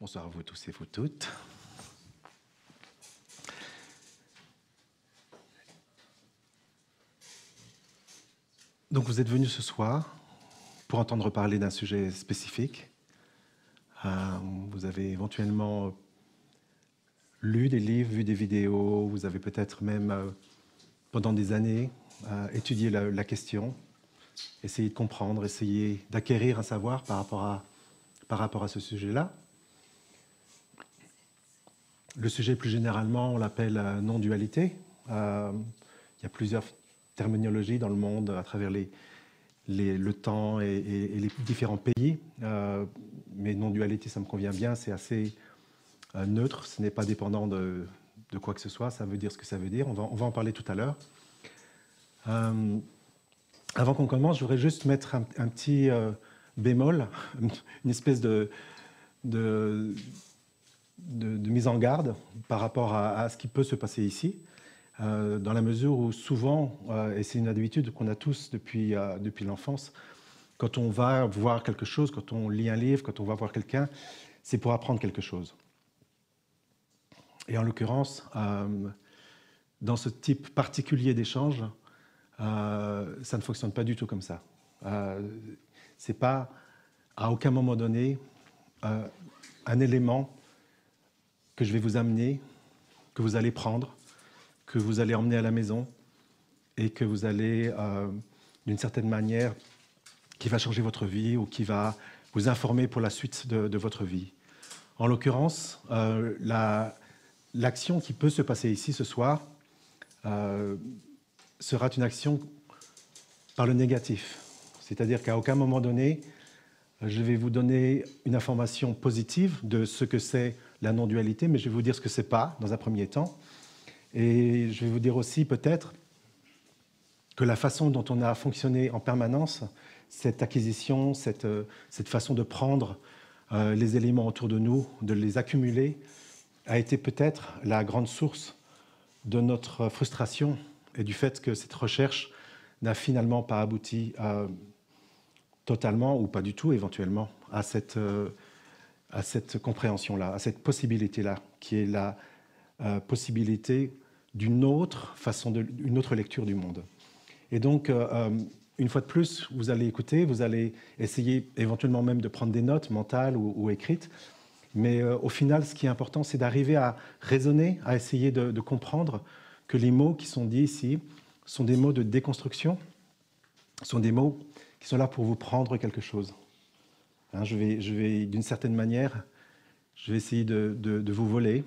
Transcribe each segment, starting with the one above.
Bonsoir à vous tous et vous toutes. Donc vous êtes venus ce soir pour entendre parler d'un sujet spécifique. Vous avez éventuellement lu des livres, vu des vidéos, vous avez peut-être même, pendant des années, étudié la question, essayé de comprendre, essayé d'acquérir un savoir par rapport à ce sujet-là. Le sujet, plus généralement, on l'appelle non-dualité. Il y a plusieurs terminologies dans le monde à travers le temps et les différents pays. Mais non-dualité, ça me convient bien, c'est assez neutre, ce n'est pas dépendant de quoi que ce soit, ça veut dire ce que ça veut dire. On va en parler tout à l'heure. Avant qu'on commence, je voudrais juste mettre un petit bémol, une espèce de mise en garde par rapport à ce qui peut se passer ici, dans la mesure où souvent, et c'est une habitude qu'on a tous depuis l'enfance, quand on va voir quelque chose, quand on lit un livre, quand on va voir quelqu'un, c'est pour apprendre quelque chose. Et en l'occurrence, dans ce type particulier d'échange, ça ne fonctionne pas du tout comme ça. C'est pas, à aucun moment donné, un élément que je vais vous amener, que vous allez prendre, que vous allez emmener à la maison et que vous allez, d'une certaine manière, qui va changer votre vie ou qui va vous informer pour la suite de votre vie. En l'occurrence, l'action qui peut se passer ici ce soir sera une action par le négatif. C'est-à-dire qu'à aucun moment donné, je vais vous donner une information positive de ce que c'est la non-dualité, mais je vais vous dire ce que c'est pas, dans un premier temps. Et je vais vous dire aussi, peut-être, que la façon dont on a fonctionné en permanence, cette acquisition, cette façon de prendre les éléments autour de nous, de les accumuler, a été peut-être la grande source de notre frustration et du fait que cette recherche n'a finalement pas abouti totalement, ou pas du tout éventuellement, à cette compréhension-là, à cette possibilité-là, qui est la possibilité d'une autre une autre lecture du monde. Et donc, une fois de plus, vous allez écouter, vous allez essayer éventuellement même de prendre des notes mentales ou écrites, mais au final, ce qui est important, c'est d'arriver à raisonner, à essayer de comprendre que les mots qui sont dits ici sont des mots de déconstruction, sont des mots qui sont là pour vous prendre quelque chose. Hein, je vais d'une certaine manière, je vais essayer de vous voler,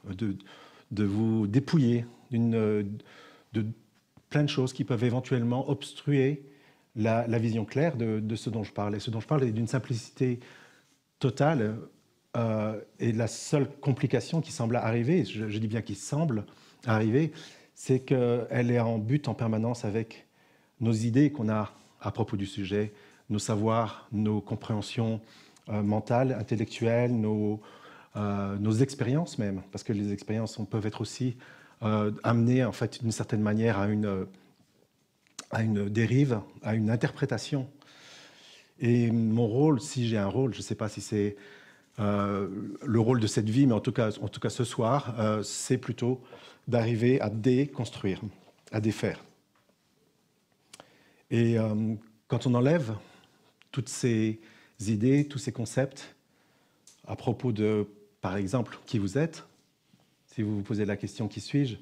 de vous dépouiller de plein de choses qui peuvent éventuellement obstruer la vision claire de ce dont je parle. Et ce dont je parle est d'une simplicité totale, et la seule complication qui semble arriver, je dis bien qui semble arriver, c'est qu'elle est en but en permanence avec nos idées qu'on a à propos du sujet, nos savoirs, nos compréhensions mentales, intellectuelles, nos expériences même, parce que les expériences peuvent être aussi amenées en fait d'une certaine manière à une dérive, à une interprétation. Et mon rôle, si j'ai un rôle, je ne sais pas si c'est le rôle de cette vie, mais en tout cas ce soir, c'est plutôt d'arriver à déconstruire, à défaire. Et quand on enlève toutes ces idées, tous ces concepts à propos de, par exemple, qui vous êtes, si vous vous posez la question « qui suis-je ?»,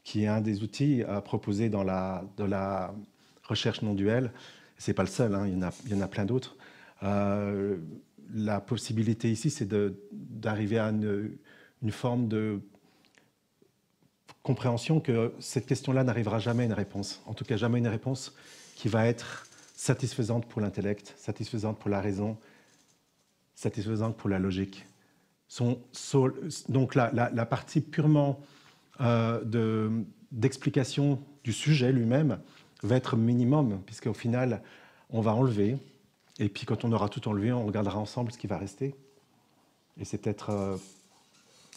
qui est un des outils à proposer dans la recherche non-duelle, ce n'est pas le seul, hein, il y en a plein d'autres. La possibilité ici, c'est d'arriver à une forme de compréhension que cette question-là n'arrivera jamais à une réponse. En tout cas, jamais une réponse qui va être satisfaisante pour l'intellect, satisfaisante pour la raison, satisfaisante pour la logique. Donc la partie purement d'explication du sujet lui-même va être minimum, puisqu'au final, on va enlever, et puis quand on aura tout enlevé, on regardera ensemble ce qui va rester. Et c'est peut-être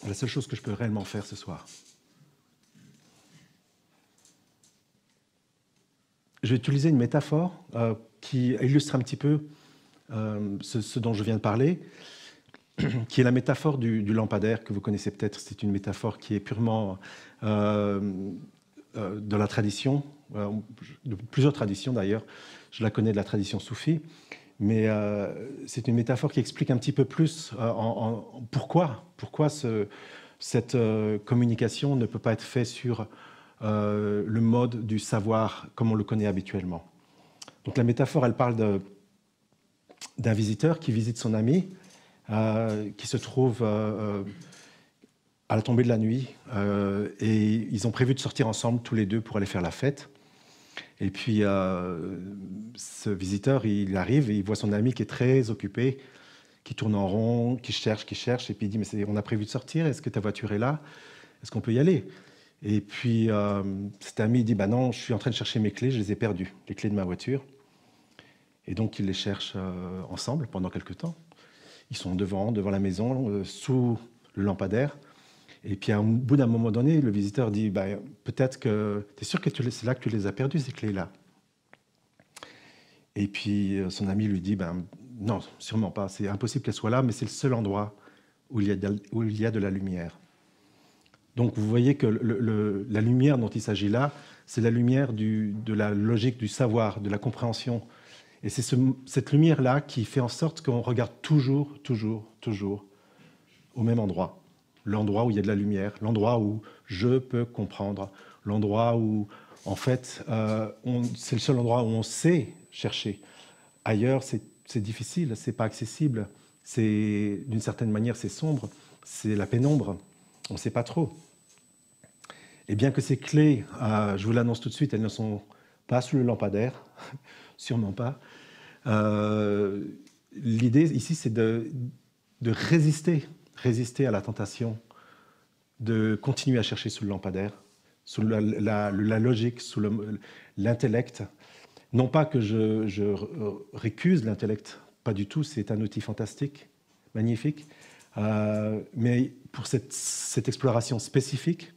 la seule chose que je peux réellement faire ce soir. Je vais utiliser une métaphore qui illustre un petit peu ce dont je viens de parler. qui est la métaphore du lampadaire que vous connaissez peut-être. C'est une métaphore qui est purement de la tradition, de plusieurs traditions d'ailleurs. Je la connais de la tradition soufie, mais c'est une métaphore qui explique un petit peu plus pourquoi cette communication ne peut pas être faite sur le mode du savoir comme on le connaît habituellement. Donc la métaphore, elle parle d'un visiteur qui visite son ami, qui se trouve à la tombée de la nuit, et ils ont prévu de sortir ensemble tous les deux pour aller faire la fête. Et puis ce visiteur, il arrive et il voit son ami qui est très occupé, qui tourne en rond, qui cherche, et puis il dit « Mais on a prévu de sortir, est-ce que ta voiture est là? Est-ce qu'on peut y aller ?» Et puis cet ami dit « Bah non, je suis en train de chercher mes clés, je les ai perdues, les clés de ma voiture. » Et donc ils les cherchent ensemble pendant quelque temps. Ils sont devant la maison, sous le lampadaire. Et puis, au bout d'un moment donné, le visiteur dit bah, « Peut-être que tu es sûr que c'est là que tu les as perdues, ces clés-là ?» Et puis, son ami lui dit ben, « Non, sûrement pas. C'est impossible qu'elles soient là, mais c'est le seul endroit où il y a de la lumière. » Donc, vous voyez que la lumière dont il s'agit là, c'est la lumière de la logique du savoir, de la compréhension. Et c'est cette lumière-là qui fait en sorte qu'on regarde toujours au même endroit. L'endroit où il y a de la lumière, l'endroit où je peux comprendre, l'endroit où, en fait, c'est le seul endroit où on sait chercher. Ailleurs, c'est difficile, c'est pas accessible, d'une certaine manière, c'est sombre, c'est la pénombre, on ne sait pas trop. Et bien que ces clés, je vous l'annonce tout de suite, elles ne sont pas sous le lampadaire, sûrement pas. L'idée ici, c'est de résister à la tentation, de continuer à chercher sous le lampadaire, sous la logique, sous l'intellect. Non pas que je récuse l'intellect, pas du tout, c'est un outil fantastique, magnifique, mais pour cette exploration spécifique,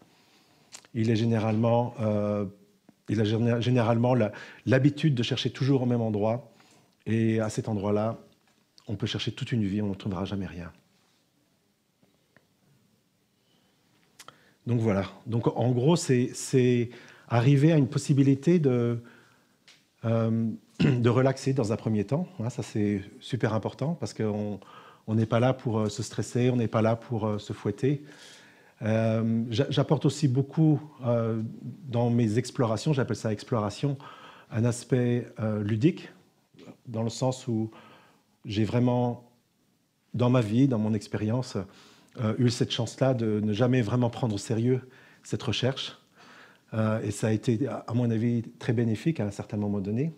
il a généralement l'habitude de chercher toujours au même endroit, et à cet endroit-là, on peut chercher toute une vie, on ne trouvera jamais rien. Donc voilà. Donc en gros, c'est arriver à une possibilité de relaxer dans un premier temps. Ça, c'est super important parce qu'on n'est pas là pour se stresser, on n'est pas là pour se fouetter. J'apporte aussi beaucoup dans mes explorations, j'appelle ça exploration, un aspect ludique, dans le sens où j'ai vraiment, dans ma vie, dans mon expérience, eu cette chance-là de ne jamais vraiment prendre au sérieux cette recherche. Et ça a été, à mon avis, très bénéfique à un certain moment donné.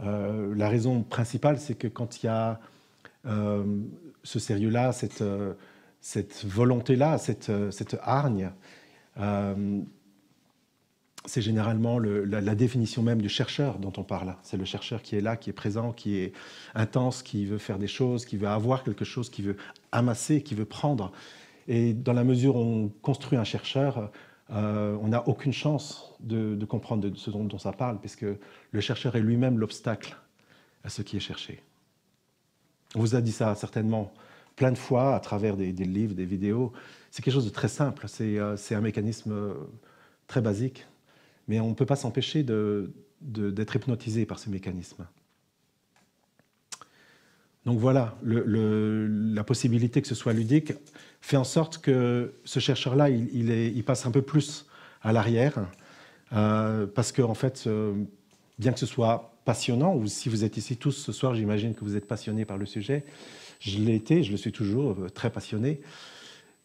La raison principale, c'est que quand il y a ce sérieux-là, cette volonté-là, cette hargne, c'est généralement la définition même du chercheur dont on parle. C'est le chercheur qui est là, qui est présent, qui est intense, qui veut faire des choses, qui veut avoir quelque chose, qui veut amasser, qui veut prendre. Et dans la mesure où on construit un chercheur, on n'a aucune chance de comprendre ce dont ça parle, puisque le chercheur est lui-même l'obstacle à ce qui est cherché. On vous a dit ça certainement plein de fois à travers des livres, des vidéos. C'est quelque chose de très simple, c'est un mécanisme très basique. Mais on ne peut pas s'empêcher d'être hypnotisé par ce mécanisme. Donc voilà, la possibilité que ce soit ludique fait en sorte que ce chercheur-là, il passe un peu plus à l'arrière, parce que, en fait, bien que ce soit passionnant, ou si vous êtes ici tous ce soir, j'imagine que vous êtes passionnés par le sujet, je l'ai été, je le suis toujours, très passionné.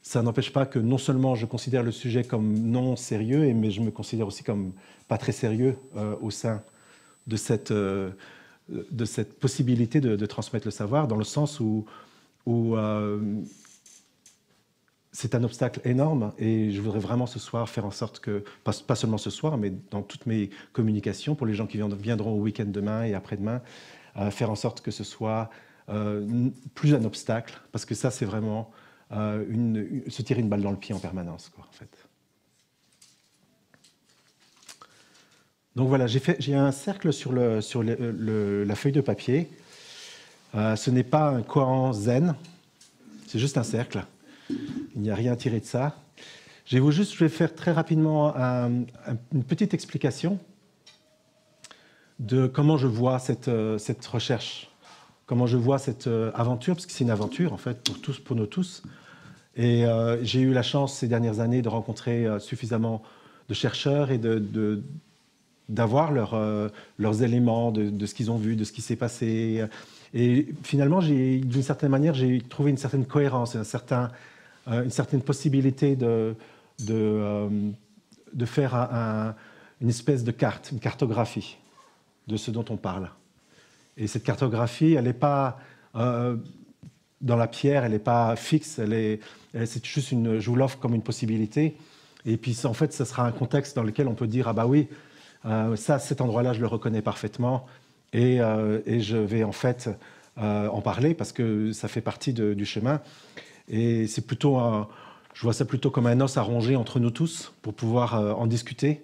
Ça n'empêche pas que non seulement je considère le sujet comme non sérieux, mais je me considère aussi comme pas très sérieux au sein de cette possibilité de transmettre le savoir, dans le sens où c'est un obstacle énorme, et je voudrais vraiment ce soir faire en sorte que, pas seulement ce soir, mais dans toutes mes communications, pour les gens qui viendront au week-end demain et après-demain, faire en sorte que ce soit plus un obstacle, parce que ça, c'est vraiment se tirer une balle dans le pied en permanence, quoi, en fait. Donc voilà, j'ai un cercle sur la feuille de papier. Ce n'est pas un koan zen, C'est juste un cercle. Il n'y a rien à tirer de ça. Je vais faire très rapidement une petite explication de comment je vois cette recherche, comment je vois cette aventure, parce que c'est une aventure en fait pour nous tous. Et j'ai eu la chance ces dernières années de rencontrer suffisamment de chercheurs et d'avoir leurs éléments de ce qu'ils ont vu, de ce qui s'est passé. Et finalement, d'une certaine manière, j'ai trouvé une certaine cohérence, une certaine possibilité de faire une espèce de carte, une cartographie de ce dont on parle. Et cette cartographie, elle n'est pas dans la pierre, elle n'est pas fixe, c'est juste je vous l'offre comme une possibilité. Et puis, en fait, ça sera un contexte dans lequel on peut dire, ah bah oui, cet endroit-là, je le reconnais parfaitement. Et je vais en fait en parler parce que ça fait partie du chemin. Et c'est plutôt je vois ça plutôt comme un os à ronger entre nous tous pour pouvoir en discuter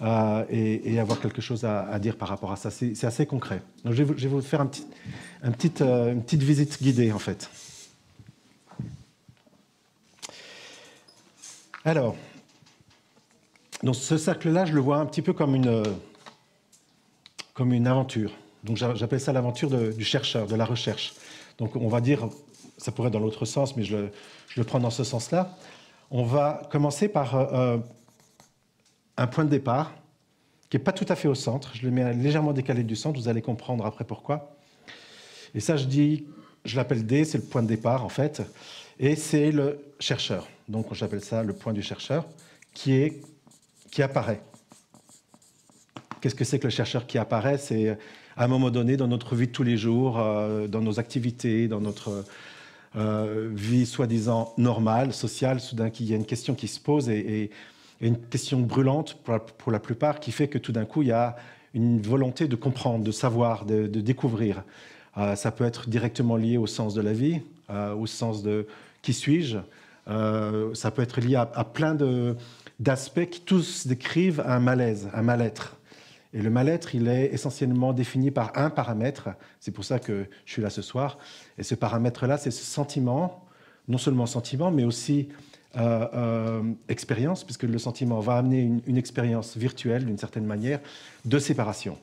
et avoir quelque chose à dire par rapport à ça. C'est assez concret. Donc je vais vous faire une petite visite guidée en fait. Alors, donc ce cercle-là, je le vois un petit peu comme une aventure. Donc j'appelle ça l'aventure du chercheur, de la recherche. Donc on va dire, ça pourrait être dans l'autre sens, mais je le prends dans ce sens-là. On va commencer par un point de départ qui n'est pas tout à fait au centre. Je le mets légèrement décalé du centre, vous allez comprendre après pourquoi. Et ça, je l'appelle D, c'est le point de départ en fait, et c'est le chercheur. Donc j'appelle ça le point du chercheur qui apparaît. Qu'est-ce que c'est que le chercheur qui apparaît? C'est à un moment donné dans notre vie de tous les jours, dans nos activités, dans notre vie soi-disant normale, sociale, soudain il y a une question qui se pose et une question brûlante pour la plupart qui fait que tout d'un coup il y a une volonté de comprendre, de savoir, de découvrir. Ça peut être directement lié au sens de la vie, au sens de qui suis-je. Ça peut être lié à plein d'aspects qui tous décrivent un malaise, un mal-être. Et le mal-être, il est essentiellement défini par un paramètre. C'est pour ça que je suis là ce soir. Et ce paramètre-là, c'est ce sentiment, non seulement sentiment, mais aussi expérience, puisque le sentiment va amener une expérience virtuelle, d'une certaine manière, de séparation.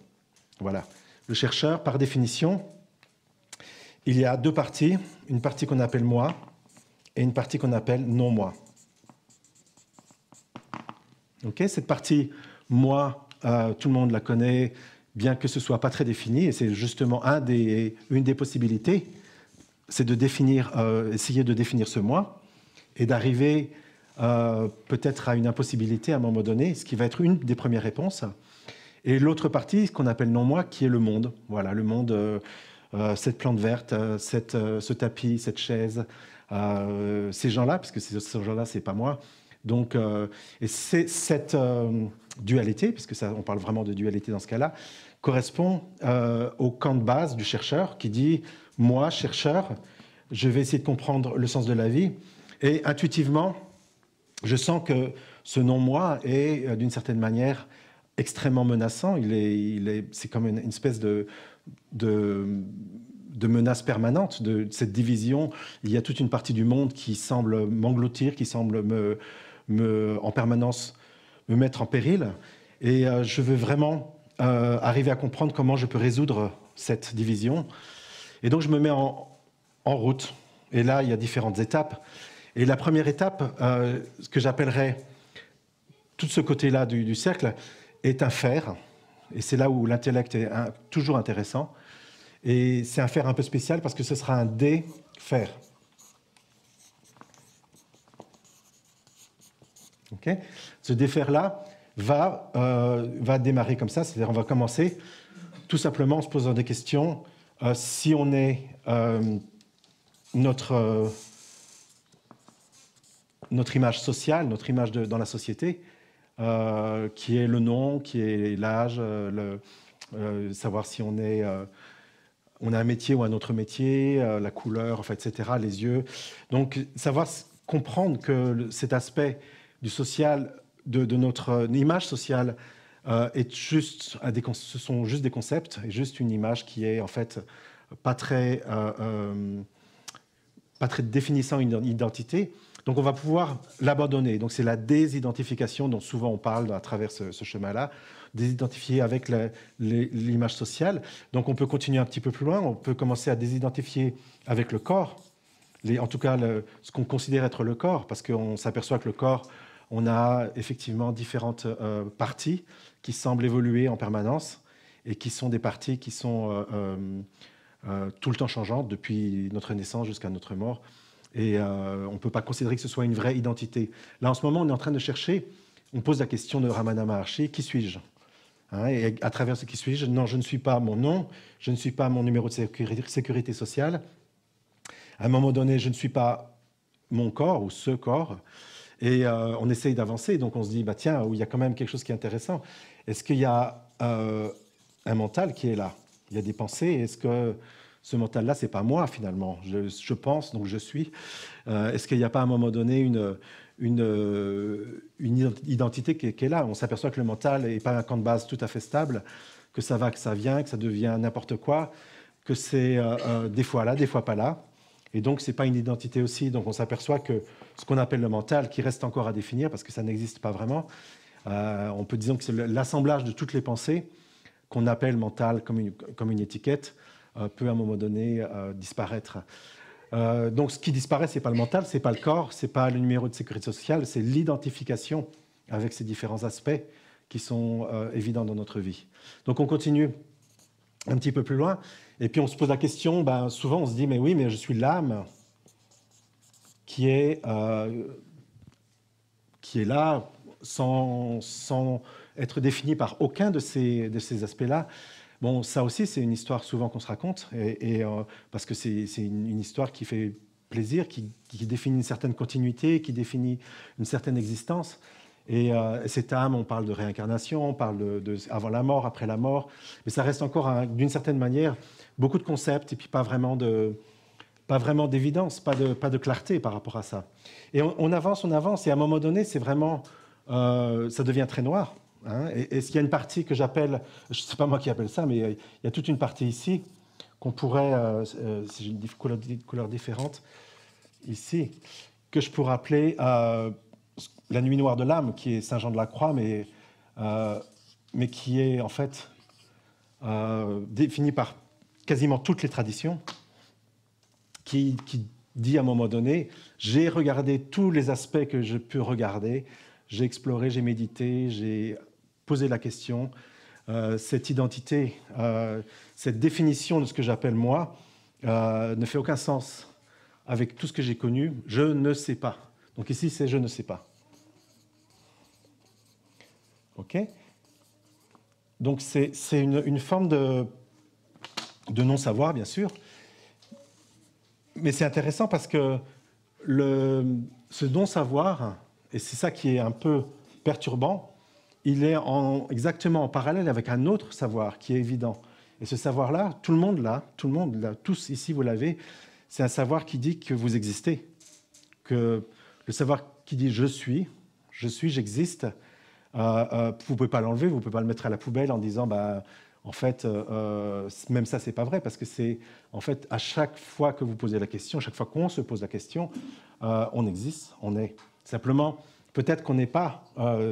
Voilà. Le chercheur, par définition, il y a deux parties. Une partie qu'on appelle moi et une partie qu'on appelle non-moi. Okay, cette partie moi, tout le monde la connaît, bien que ce ne soit pas très défini, et c'est justement une des possibilités, c'est essayer de définir ce moi et d'arriver peut-être à une impossibilité à un moment donné, ce qui va être une des premières réponses. Et l'autre partie, ce qu'on appelle non-moi, qui est le monde. Voilà, le monde, cette plante verte, ce tapis, cette chaise, ces gens-là, parce que ces gens-là, ce n'est pas moi. Donc, et c'est cette dualité, puisque on parle vraiment de dualité dans ce cas-là, correspond au camp de base du chercheur qui dit « moi, chercheur, je vais essayer de comprendre le sens de la vie ». Et intuitivement, je sens que ce non-moi est, d'une certaine manière, extrêmement menaçant. C'est comme une espèce de menace permanente, de cette division. Il y a toute une partie du monde qui semble m'engloutir, qui semble en permanence me mettre en péril. Et je veux vraiment arriver à comprendre comment je peux résoudre cette division. Et donc, je me mets en route. Et là, il y a différentes étapes. Et la première étape, ce que j'appellerais tout ce côté-là du cercle, est un faire. Et c'est là où l'intellect est toujours intéressant. Et c'est un faire un peu spécial parce que ce sera un défaire. Okay. Ce défaire-là va démarrer comme ça, c'est-à-dire on va commencer tout simplement en se posant des questions. Si on est notre image sociale, notre image dans la société, qui est le nom, qui est l'âge, savoir si on a un métier ou un autre métier, la couleur, enfin, etc., les yeux. Donc, savoir comprendre que cet aspect du social, de notre image sociale, ce sont juste des concepts et juste une image qui est en fait pas très pas très définissant une identité. Donc on va pouvoir l'abandonner. Donc c'est la désidentification dont souvent on parle à travers ce chemin-là, désidentifier avec l'image sociale. Donc on peut continuer un petit peu plus loin, on peut commencer à désidentifier avec le corps, en tout cas ce qu'on considère être le corps, parce qu'on s'aperçoit que le corps, on a effectivement différentes parties qui semblent évoluer en permanence et qui sont des parties qui sont tout le temps changeantes depuis notre naissance jusqu'à notre mort. Et on ne peut pas considérer que ce soit une vraie identité. Là, en ce moment, on est en train de chercher, on pose la question de Ramana Maharshi, qui suis-je? Et à travers ce qui suis-je, non, je ne suis pas mon nom, je ne suis pas mon numéro de sécurité sociale. À un moment donné, je ne suis pas mon corps ou ce corps. Et on essaye d'avancer, donc on se dit, bah, tiens, il y a quand même quelque chose qui est intéressant. Est-ce qu'il y a un mental qui est là? Il y a des pensées, est-ce que ce mental-là, ce n'est pas moi finalement? Je pense, donc je suis. Est-ce qu'il n'y a pas à un moment donné une identité qui est là? On s'aperçoit que le mental n'est pas un camp de base tout à fait stable, que ça va, que ça vient, que ça devient n'importe quoi, que c'est des fois là, des fois pas là. Et donc, ce n'est pas une identité aussi. Donc, on s'aperçoit que ce qu'on appelle le mental, qui reste encore à définir, parce que ça n'existe pas vraiment, on peut dire que c'est l'assemblage de toutes les pensées qu'on appelle mental comme une étiquette, peut à un moment donné disparaître. Donc, ce qui disparaît, ce n'est pas le mental, ce n'est pas le corps, ce n'est pas le numéro de sécurité sociale, c'est l'identification avec ces différents aspects qui sont évidents dans notre vie. Donc, on continue un petit peu plus loin. Et puis on se pose la question, souvent on se dit, mais oui, mais je suis l'âme qui est là sans être définie par aucun de ces aspects-là. Bon, ça aussi, c'est une histoire souvent qu'on se raconte, parce que c'est une histoire qui fait plaisir, qui définit une certaine continuité, qui définit une certaine existence. Et cette âme, on parle de réincarnation, on parle de avant la mort, après la mort, mais ça reste encore, d'une certaine manière, beaucoup de concepts et puis pas vraiment d'évidence, pas de clarté par rapport à ça. Et on avance, et à un moment donné, c'est vraiment, ça devient très noir. Et s'il y a une partie que j'appelle, c'est pas moi qui appelle ça, mais il y a toute une partie ici qu'on pourrait, si j'ai une couleur différente, ici, que je pourrais appeler la nuit noire de l'âme, qui est Saint Jean de la Croix, mais qui est en fait définie par quasiment toutes les traditions, qui dit à un moment donné, j'ai regardé tous les aspects que je peux regarder, j'ai exploré, j'ai médité, j'ai posé la question, cette identité, cette définition de ce que j'appelle moi, ne fait aucun sens avec tout ce que j'ai connu, je ne sais pas. Donc ici, c'est je ne sais pas. OK? Donc c'est une forme de non-savoir, bien sûr. Mais c'est intéressant parce que ce non-savoir, et c'est ça qui est un peu perturbant, il est exactement en parallèle avec un autre savoir qui est évident. Et ce savoir-là, tout le monde l'a, tous ici vous l'avez, c'est un savoir qui dit que vous existez. Que le savoir qui dit je suis, j'existe. Vous ne pouvez pas l'enlever, vous ne pouvez pas le mettre à la poubelle en disant en fait, même ça, ce n'est pas vrai, parce que c'est, en fait, à chaque fois que vous posez la question, à chaque fois qu'on se pose la question, on existe, on est. Simplement, peut-être qu'on n'est pas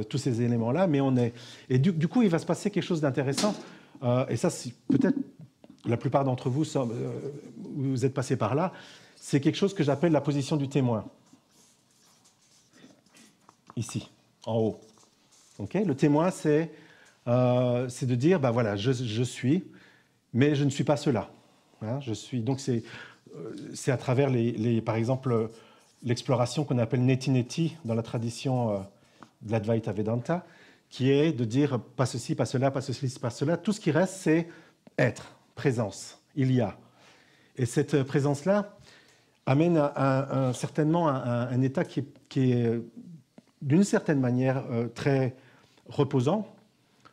tous ces éléments-là, mais on est. Et du coup, il va se passer quelque chose d'intéressant, et ça, peut-être la plupart d'entre vous, vous êtes passés par là, c'est quelque chose que j'appelle la position du témoin. Ici, en haut. Okay, le témoin, c'est de dire, voilà, je suis, mais je ne suis pas cela. Hein, je suis. Donc c'est à travers par exemple l'exploration qu'on appelle neti-neti dans la tradition de l'Advaita Vedanta, qui est de dire pas ceci, pas cela, pas ceci, pas cela. Tout ce qui reste, c'est être, présence, il y a. Et cette présence-là amène certainement un état qui est d'une certaine manière très reposant,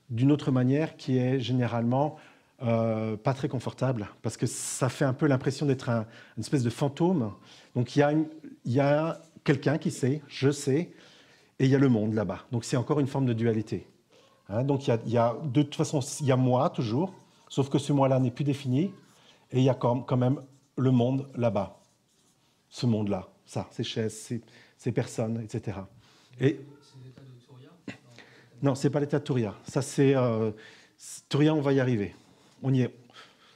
d'une autre manière qui est généralement pas très confortable, parce que ça fait un peu l'impression d'être une espèce de fantôme. Donc il y a quelqu'un qui sait, je sais, et il y a le monde là-bas. Donc c'est encore une forme de dualité. Hein, donc de toute façon, il y a moi toujours, sauf que ce moi-là n'est plus défini, et il y a quand même le monde là-bas. ce monde-là, ça, ces chaises, ces personnes, etc. Et C'est l'état de Touria? non, c'est pas l'état de Touria. Ça, c'est Touria, on va y arriver. On y est.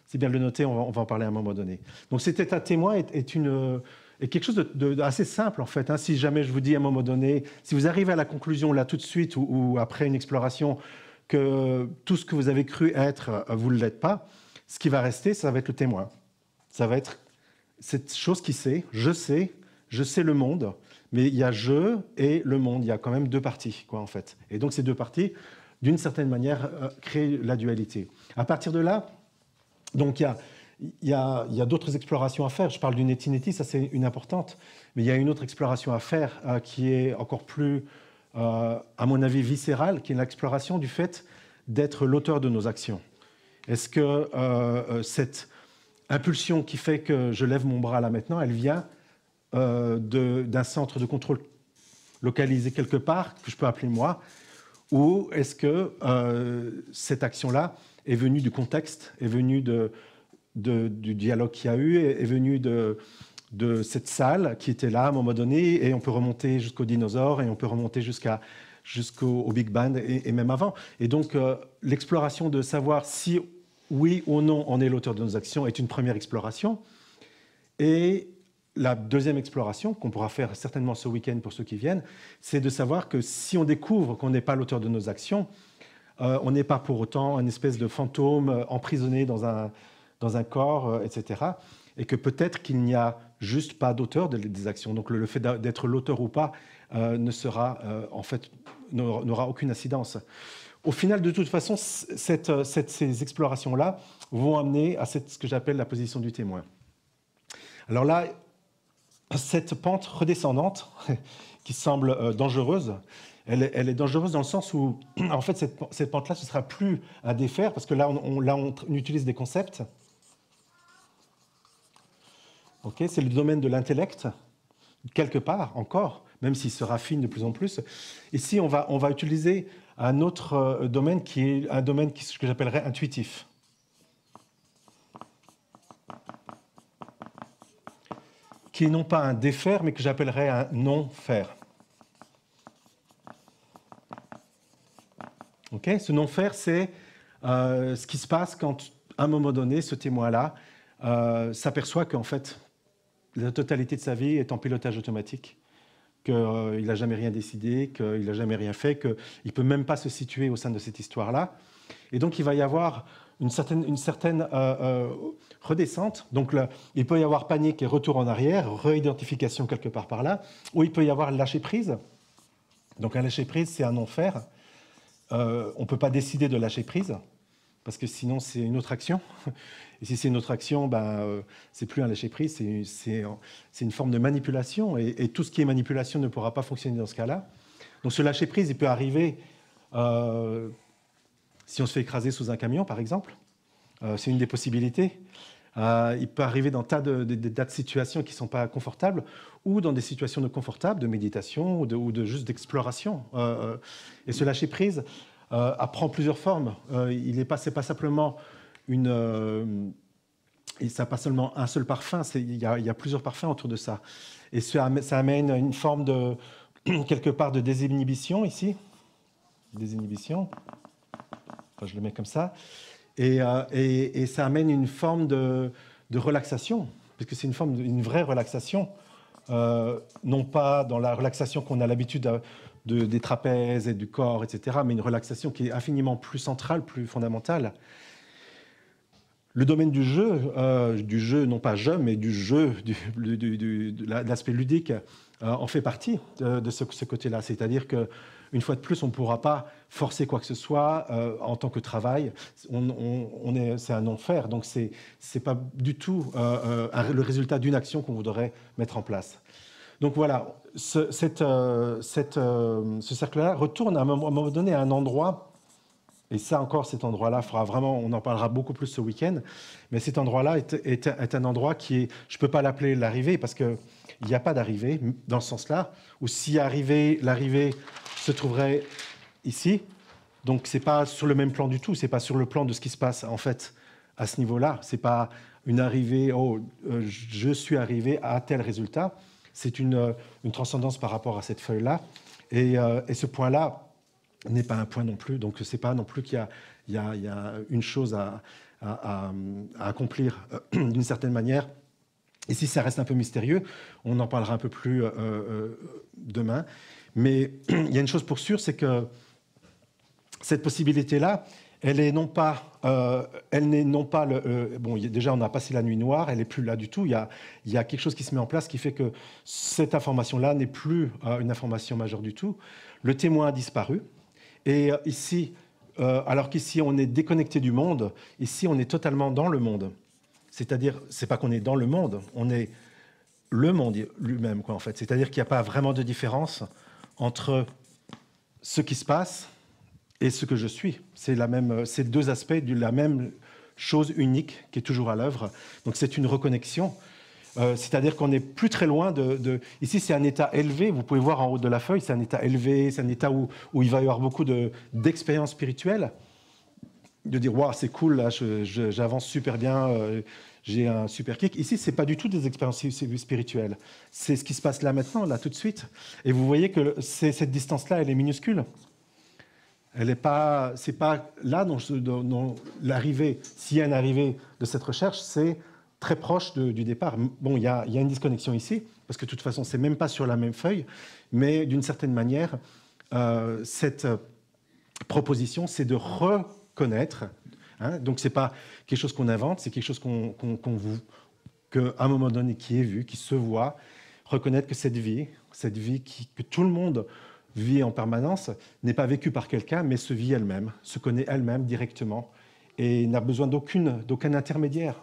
C'est bien de le noter, on va en parler à un moment donné. Donc cet état de témoin est quelque chose d'assez simple, en fait. Hein. Si jamais je vous dis à un moment donné, si vous arrivez à la conclusion là tout de suite ou après une exploration que tout ce que vous avez cru être, vous ne l'êtes pas, ce qui va rester, ça va être le témoin. Ça va être cette chose qui sait, je sais le monde, mais il y a je et le monde. Il y a quand même deux parties, quoi, en fait. Et donc ces deux parties, d'une certaine manière, créent la dualité. À partir de là, donc il y a d'autres explorations à faire. Je parle du neti-neti, ça c'est une importante. Mais il y a une autre exploration à faire qui est encore plus, à mon avis, viscérale, qui est l'exploration du fait d'être l'auteur de nos actions. Est-ce que cette impulsion qui fait que je lève mon bras là maintenant, elle vient d'un centre de contrôle localisé quelque part, que je peux appeler moi, ou est-ce que cette action-là est venue du contexte, est venue du dialogue qu'il y a eu, est venue de cette salle qui était là à un moment donné, et on peut remonter jusqu'aux dinosaures, et on peut remonter jusqu'au Big Bang, et même avant. Et donc, l'exploration de savoir si, oui ou non, on est l'auteur de nos actions est une première exploration. Et la deuxième exploration, qu'on pourra faire certainement ce week-end pour ceux qui viennent, c'est de savoir que si on découvre qu'on n'est pas l'auteur de nos actions, on n'est pas pour autant une espèce de fantôme emprisonné dans un corps, etc. Et que peut-être qu'il n'y a juste pas d'auteur des actions. Donc le fait d'être l'auteur ou pas n'aura aucune incidence. Au final, de toute façon, ces explorations-là vont amener à ce que j'appelle la position du témoin. Alors là, cette pente redescendante, qui semble dangereuse, elle est dangereuse dans le sens où, en fait, cette pente-là, ce ne sera plus à défaire, parce que là, on utilise des concepts. Okay, c'est le domaine de l'intellect, quelque part encore, même s'il se raffine de plus en plus. Ici, on va utiliser un autre domaine qui est un domaine que j'appellerais intuitif. Qui est non pas un défaire, mais que j'appellerais un non-faire. Okay, ce non-faire, c'est ce qui se passe quand, à un moment donné, ce témoin-là s'aperçoit qu'en fait, la totalité de sa vie est en pilotage automatique, qu'il n'a jamais rien décidé, qu'il n'a jamais rien fait, qu'il ne peut même pas se situer au sein de cette histoire-là. Et donc, il va y avoir une certaine redescente. Donc, là, il peut y avoir panique et retour en arrière, réidentification quelque part par là, ou il peut y avoir lâcher-prise. Donc, un lâcher-prise, c'est un non-faire. On ne peut pas décider de lâcher prise, parce que sinon, c'est une autre action. Et si c'est une autre action, c'est plus un lâcher-prise, c'est une forme de manipulation. Et tout ce qui est manipulation ne pourra pas fonctionner dans ce cas-là. Donc ce lâcher-prise, il peut arriver si on se fait écraser sous un camion, par exemple. C'est une des possibilités. Il peut arriver dans tas de situations qui ne sont pas confortables, ou dans des situations de confortables, de méditation, ou de juste d'exploration. Et ce lâcher-prise prend plusieurs formes. C'est pas simplement ça n'a pas seulement un seul parfum, il y a plusieurs parfums autour de ça. Et ça amène une forme de, quelque part, de désinhibition ici. Désinhibition. Enfin, je le mets comme ça. Et ça amène une forme de relaxation, parce que c'est une vraie relaxation, non pas dans la relaxation qu'on a l'habitude des trapèzes et du corps, etc., mais une relaxation qui est infiniment plus centrale, plus fondamentale. Le domaine du jeu, non pas jeu, mais du jeu, de l'aspect ludique, en fait partie de ce côté-là. C'est-à-dire qu'une fois de plus, on ne pourra pas forcer quoi que ce soit en tant que travail. C'est un non-faire, donc ce n'est pas du tout le résultat d'une action qu'on voudrait mettre en place. Donc voilà, ce cercle-là retourne à un moment donné à un endroit. Et ça encore, cet endroit-là, on en parlera beaucoup plus ce week-end, mais cet endroit-là est un endroit qui est, je ne peux pas l'appeler l'arrivée, parce qu'il n'y a pas d'arrivée, dans ce sens-là, ou si l'arrivée se trouverait ici, donc ce n'est pas sur le même plan du tout, ce n'est pas sur le plan de ce qui se passe, en fait, à ce niveau-là. C'est pas une arrivée, je suis arrivé à tel résultat. C'est une transcendance par rapport à cette feuille-là. Et ce point-là n'est pas un point non plus. Donc, ce n'est pas non plus qu'il y a une chose à accomplir d'une certaine manière. Ici, ça reste un peu mystérieux. On en parlera un peu plus demain. Mais il y a une chose pour sûre, c'est que cette possibilité-là, elle n'est non pas bon, déjà, on a passé la nuit noire, elle n'est plus là du tout. Il y a quelque chose qui se met en place qui fait que cette information-là n'est plus une information majeure du tout. Le témoin a disparu. Et ici, alors qu'ici, on est déconnecté du monde, ici, on est totalement dans le monde. C'est-à-dire, ce n'est pas qu'on est dans le monde, on est le monde lui-même, quoi, en fait. C'est-à-dire qu'il n'y a pas vraiment de différence entre ce qui se passe et ce que je suis. C'est deux aspects de la même chose unique qui est toujours à l'œuvre. Donc c'est une reconnexion. C'est-à-dire qu'on n'est plus très loin Ici, c'est un état élevé. Vous pouvez voir en haut de la feuille, c'est un état élevé, c'est un état où il va y avoir beaucoup d'expériences spirituelles. De dire, waouh, c'est cool, là, j'avance super bien, j'ai un super kick. Ici, ce n'est pas du tout des expériences spirituelles. C'est ce qui se passe là maintenant, là, tout de suite. Et vous voyez que cette distance-là, elle est minuscule. C'est pas là dont l'arrivée, s'il y a une arrivée de cette recherche, c'est très proche du départ. Bon, il y a une disconnexion ici, parce que de toute façon, c'est même pas sur la même feuille, mais d'une certaine manière, cette proposition, c'est de reconnaître. Hein, donc, c'est pas quelque chose qu'on invente, c'est quelque chose qu'à un moment donné, qui est vu, qui se voit, reconnaître que cette vie que tout le monde vit en permanence, n'est pas vécue par quelqu'un, mais se vit elle-même, se connaît elle-même directement, et n'a besoin d'aucun intermédiaire.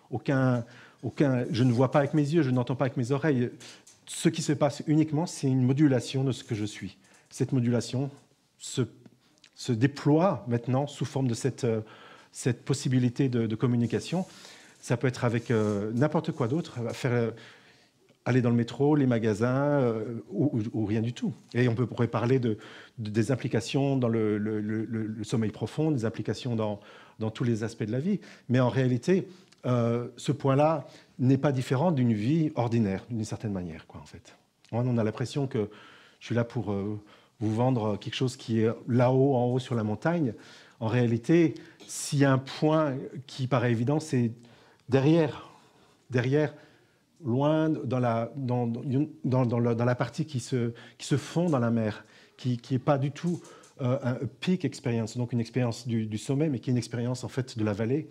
Je ne vois pas avec mes yeux, je n'entends pas avec mes oreilles. Ce qui se passe uniquement, c'est une modulation de ce que je suis. Cette modulation se déploie maintenant sous forme de cette possibilité de communication. Ça peut être avec n'importe quoi d'autre, aller dans le métro, les magasins, ou rien du tout. Et on pourrait parler des implications dans le sommeil profond, des implications dans tous les aspects de la vie. Mais en réalité, ce point-là n'est pas différent d'une vie ordinaire, d'une certaine manière, quoi, en fait. On a l'impression que je suis là pour vous vendre quelque chose qui est là-haut, en haut, sur la montagne. En réalité, s'il y a un point qui paraît évident, c'est derrière, loin dans la partie qui se fond dans la mer, qui n'est pas du tout un peak experience, donc une expérience du sommet, mais qui est une expérience en fait de la vallée,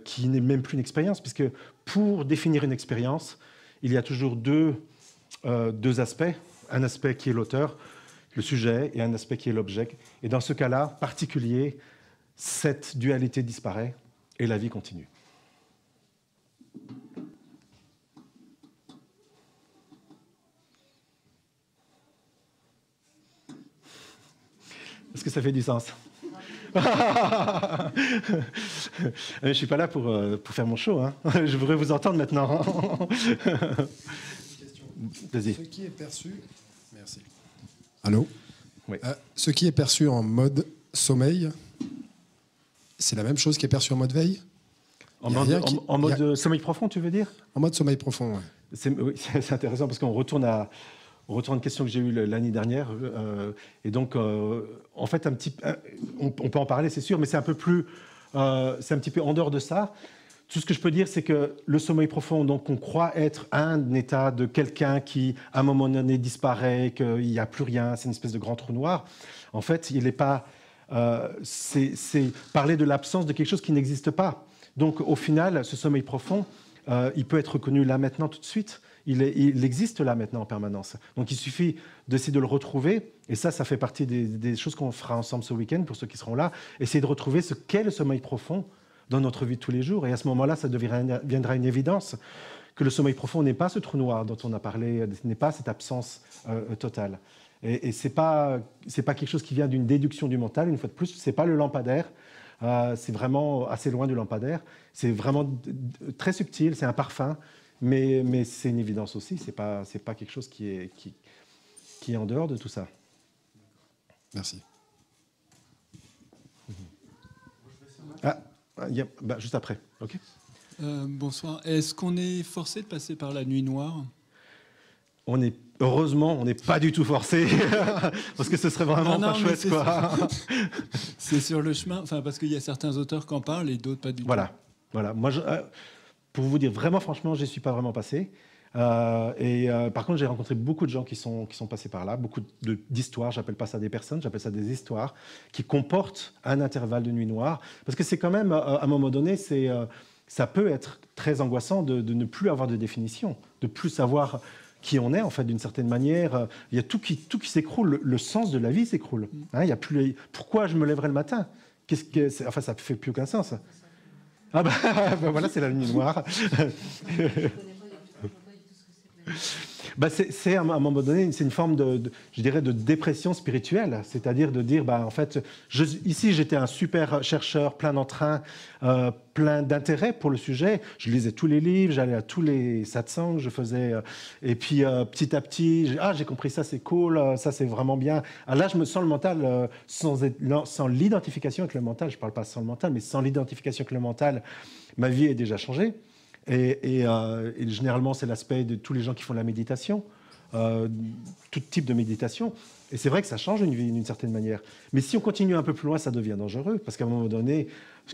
qui n'est même plus une expérience, puisque pour définir une expérience, il y a toujours deux aspects, un aspect qui est l'auteur, le sujet, et un aspect qui est l'objet. Et dans ce cas-là particulier, cette dualité disparaît et la vie continue. Est-ce que ça fait du sens? Je ne suis pas là pour faire mon show. Hein. Je voudrais vous entendre maintenant. Vas-y. Ce qui est perçu... Merci. Allô? Oui. Ce qui est perçu en mode sommeil, c'est la même chose qui est perçu en mode veille? En mode sommeil profond, tu veux dire? En mode sommeil profond, oui. C'est intéressant parce qu'on retourne à une question que j'ai eue l'année dernière. Et donc, en fait, on peut en parler, c'est sûr, mais c'est un petit peu en dehors de ça. Tout ce que je peux dire, c'est que le sommeil profond, donc, on croit être un état de quelqu'un qui, à un moment donné, disparaît, qu'il n'y a plus rien, c'est une espèce de grand trou noir. En fait, il n'est pas... c'est parler de l'absence de quelque chose qui n'existe pas. Donc, au final, ce sommeil profond, il peut être reconnu là, maintenant, tout de suite. Il existe là, maintenant, en permanence. Donc, il suffit d'essayer de le retrouver. Et ça fait partie des choses qu'on fera ensemble ce week-end, pour ceux qui seront là. Essayer de retrouver ce qu'est le sommeil profond dans notre vie de tous les jours. Et à ce moment-là, ça deviendra une évidence que le sommeil profond n'est pas ce trou noir dont on a parlé, n'est pas cette absence totale. Et ce n'est pas quelque chose qui vient d'une déduction du mental, une fois de plus. Ce n'est pas le lampadaire. C'est vraiment assez loin du lampadaire. C'est vraiment très subtil, c'est un parfum, mais c'est une évidence aussi. C'est pas quelque chose qui est en dehors de tout ça. Merci. Juste après, ok. Bonsoir. Est-ce qu'on est forcé de passer par la nuit noire? Heureusement, on n'est pas du tout forcé, parce que ce serait vraiment pas chouette, quoi. C'est sur le chemin, enfin, parce qu'il y a certains auteurs qui en parlent et d'autres pas du tout. Voilà. Moi, pour vous dire vraiment franchement, je n'y suis pas vraiment passé. Par contre, j'ai rencontré beaucoup de gens qui sont passés par là, beaucoup d'histoires. J'appelle pas ça des personnes, j'appelle ça des histoires qui comportent un intervalle de nuit noire. Parce que c'est quand même, à un moment donné, ça peut être très angoissant de ne plus avoir de définition, de plus savoir qui on est, en fait, d'une certaine manière. Il y a tout qui s'écroule, le sens de la vie s'écroule. Hein, il y a plus pourquoi je me lèverai le matin? Enfin, ça ne fait plus aucun sens. Ah ben voilà, c'est la nuit noire. C'est à un moment donné, c'est une forme je dirais, de dépression spirituelle, c'est-à-dire de dire, en fait, ici j'étais un super chercheur, plein d'entrain, plein d'intérêt pour le sujet. Je lisais tous les livres, j'allais à tous les satsangs, je faisais, et puis petit à petit, j'ai compris ça, c'est cool, ça c'est vraiment bien. Là, je me sens le mental sans l'identification avec le mental. Je parle pas sans le mental, mais sans l'identification avec le mental, ma vie est déjà changée. Et généralement, c'est l'aspect de tous les gens qui font de la méditation, tout type de méditation. Et c'est vrai que ça change une vie d'une certaine manière. Mais si on continue un peu plus loin, ça devient dangereux. Parce qu'à un moment donné,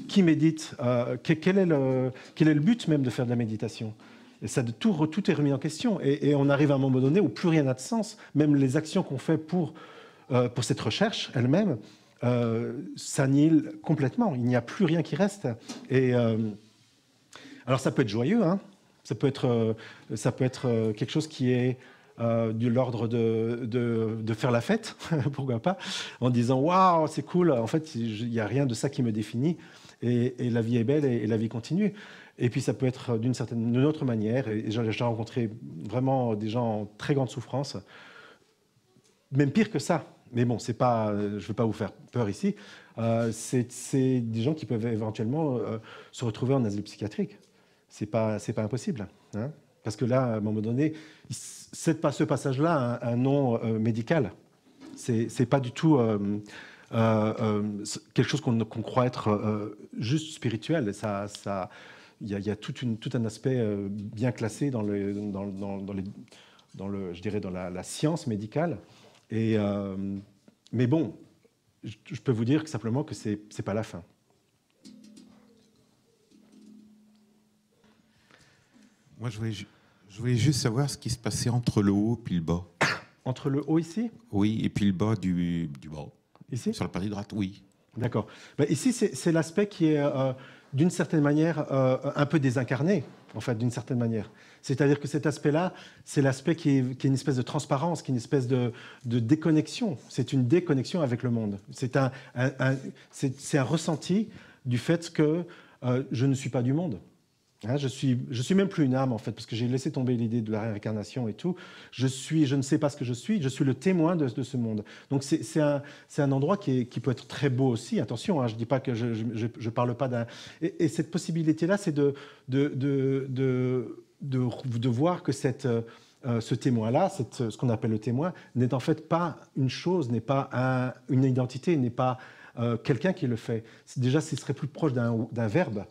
qui médite quel est le but même de faire de la méditation? Et ça, tout est remis en question. Et on arrive à un moment donné où plus rien n'a de sens. Même les actions qu'on fait pour cette recherche elle-même s'annihilent complètement. Il n'y a plus rien qui reste. Alors ça peut être joyeux, hein. Ça peut être quelque chose qui est de l'ordre de faire la fête, pourquoi pas, en disant waouh, c'est cool, en fait il n'y a rien de ça qui me définit et la vie est belle et la vie continue. Et puis ça peut être d'une autre manière, et j'ai rencontré vraiment des gens en très grande souffrance, même pire que ça. Mais bon, je ne veux pas vous faire peur ici, c'est des gens qui peuvent éventuellement se retrouver en asile psychiatrique. C'est pas impossible, hein, parce que là, à un moment donné, ce passage-là a un nom médical. C'est pas du tout quelque chose qu'on croit être juste spirituel. Il y a tout un aspect bien classé dans je dirais dans la science médicale. Mais bon, je peux vous dire simplement que c'est pas la fin. Moi, je voulais juste savoir ce qui se passait entre le haut et le bas. Entre le haut ici? Oui, et puis le bas du bas. Ici? Sur la partie droite, oui. D'accord. Ici, c'est l'aspect qui est, d'une certaine manière, un peu désincarné, en fait, d'une certaine manière. C'est-à-dire que cet aspect-là, c'est l'aspect qui est une espèce de transparence, qui est une espèce de déconnexion. C'est une déconnexion avec le monde. C'est un ressenti du fait que je ne suis pas du monde. Hein, je suis même plus une âme, en fait, parce que j'ai laissé tomber l'idée de la réincarnation et tout. Je ne sais pas ce que je suis le témoin de ce monde. Donc c'est un endroit qui peut être très beau aussi. Attention, hein, je ne dis pas que je parle pas d'un... Et cette possibilité-là, c'est de voir que ce témoin-là, ce qu'on appelle le témoin, n'est en fait pas une chose, n'est pas une identité, n'est pas quelqu'un qui le fait. Déjà, ce serait plus proche d'un verbe.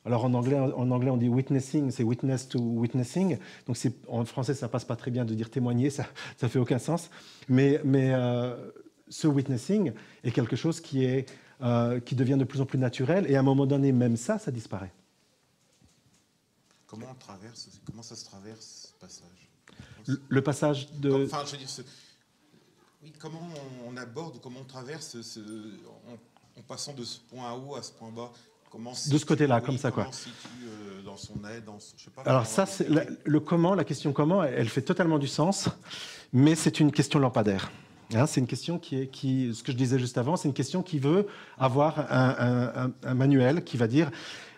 Alors en anglais, on dit witnessing, c'est witness to witnessing. Donc en français, ça passe pas très bien de dire témoigner, ça fait aucun sens. Mais ce witnessing est quelque chose qui devient de plus en plus naturel. Et à un moment donné, même ça disparaît. Comment ça se traverse, ce passage? Le passage de... Enfin, je veux dire, oui, comment on aborde, comment on traverse en passant de ce point A haut à ce point bas? De ce côté-là, comme ça, quoi. Dans son aide, je sais pas. Alors ça, la question comment, elle fait totalement du sens, mais c'est une question lampadaire. Hein, c'est une question ce que je disais juste avant, c'est une question qui veut avoir un manuel qui va dire,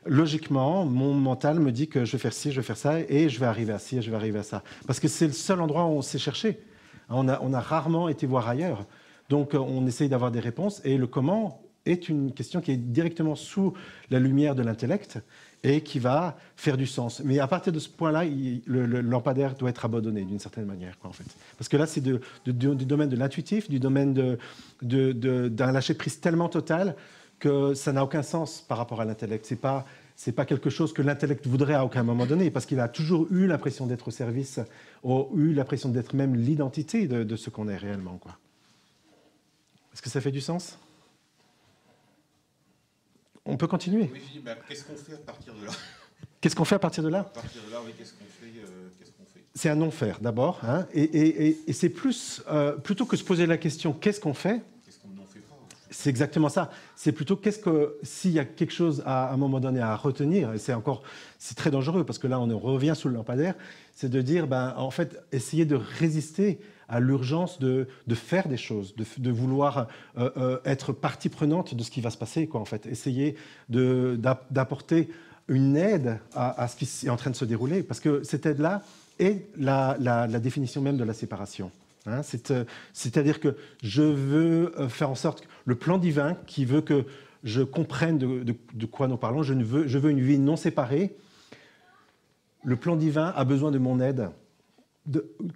logiquement, mon mental me dit que je vais faire ci, je vais faire ça, et je vais arriver à ci, et je vais arriver à ça. Parce que c'est le seul endroit où on s'est cherché. On a rarement été voir ailleurs. Donc on essaye d'avoir des réponses, et le comment est une question qui est directement sous la lumière de l'intellect et qui va faire du sens. Mais à partir de ce point-là, le lampadaire doit être abandonné d'une certaine manière, quoi, en fait. Parce que là, c'est du domaine de l'intuitif, du domaine d'un lâcher-prise tellement total que ça n'a aucun sens par rapport à l'intellect. C'est pas c'est pas quelque chose que l'intellect voudrait à aucun moment donné, parce qu'il a toujours eu l'impression d'être au service, ou eu l'impression d'être même l'identité de ce qu'on est réellement, quoi. Est-ce que ça fait du sens? On peut continuer. Oui, je dis, qu'est-ce qu'on fait à partir de là? Qu'est-ce qu'on fait à partir de là? À partir de là, oui, qu'est-ce qu'on fait, C'est un non-faire d'abord, hein, et c'est plus, plutôt que se poser la question qu'est-ce qu'on fait, qu'est-ce qu'on n'en fait pas? c'est exactement ça. C'est plutôt s'il y a quelque chose à un moment donné à retenir, et c'est très dangereux parce que là on revient sous le lampadaire, c'est de dire, en fait, essayer de résister à l'urgence de faire des choses, de vouloir être partie prenante de ce qui va se passer, quoi, en fait. Essayer d'apporter une aide à ce qui est en train de se dérouler, parce que cette aide-là est la définition même de la séparation. Hein, c'est-à-dire que je veux faire en sorte que le plan divin qui veut que je comprenne de quoi nous parlons, je veux une vie non séparée. Le plan divin a besoin de mon aide,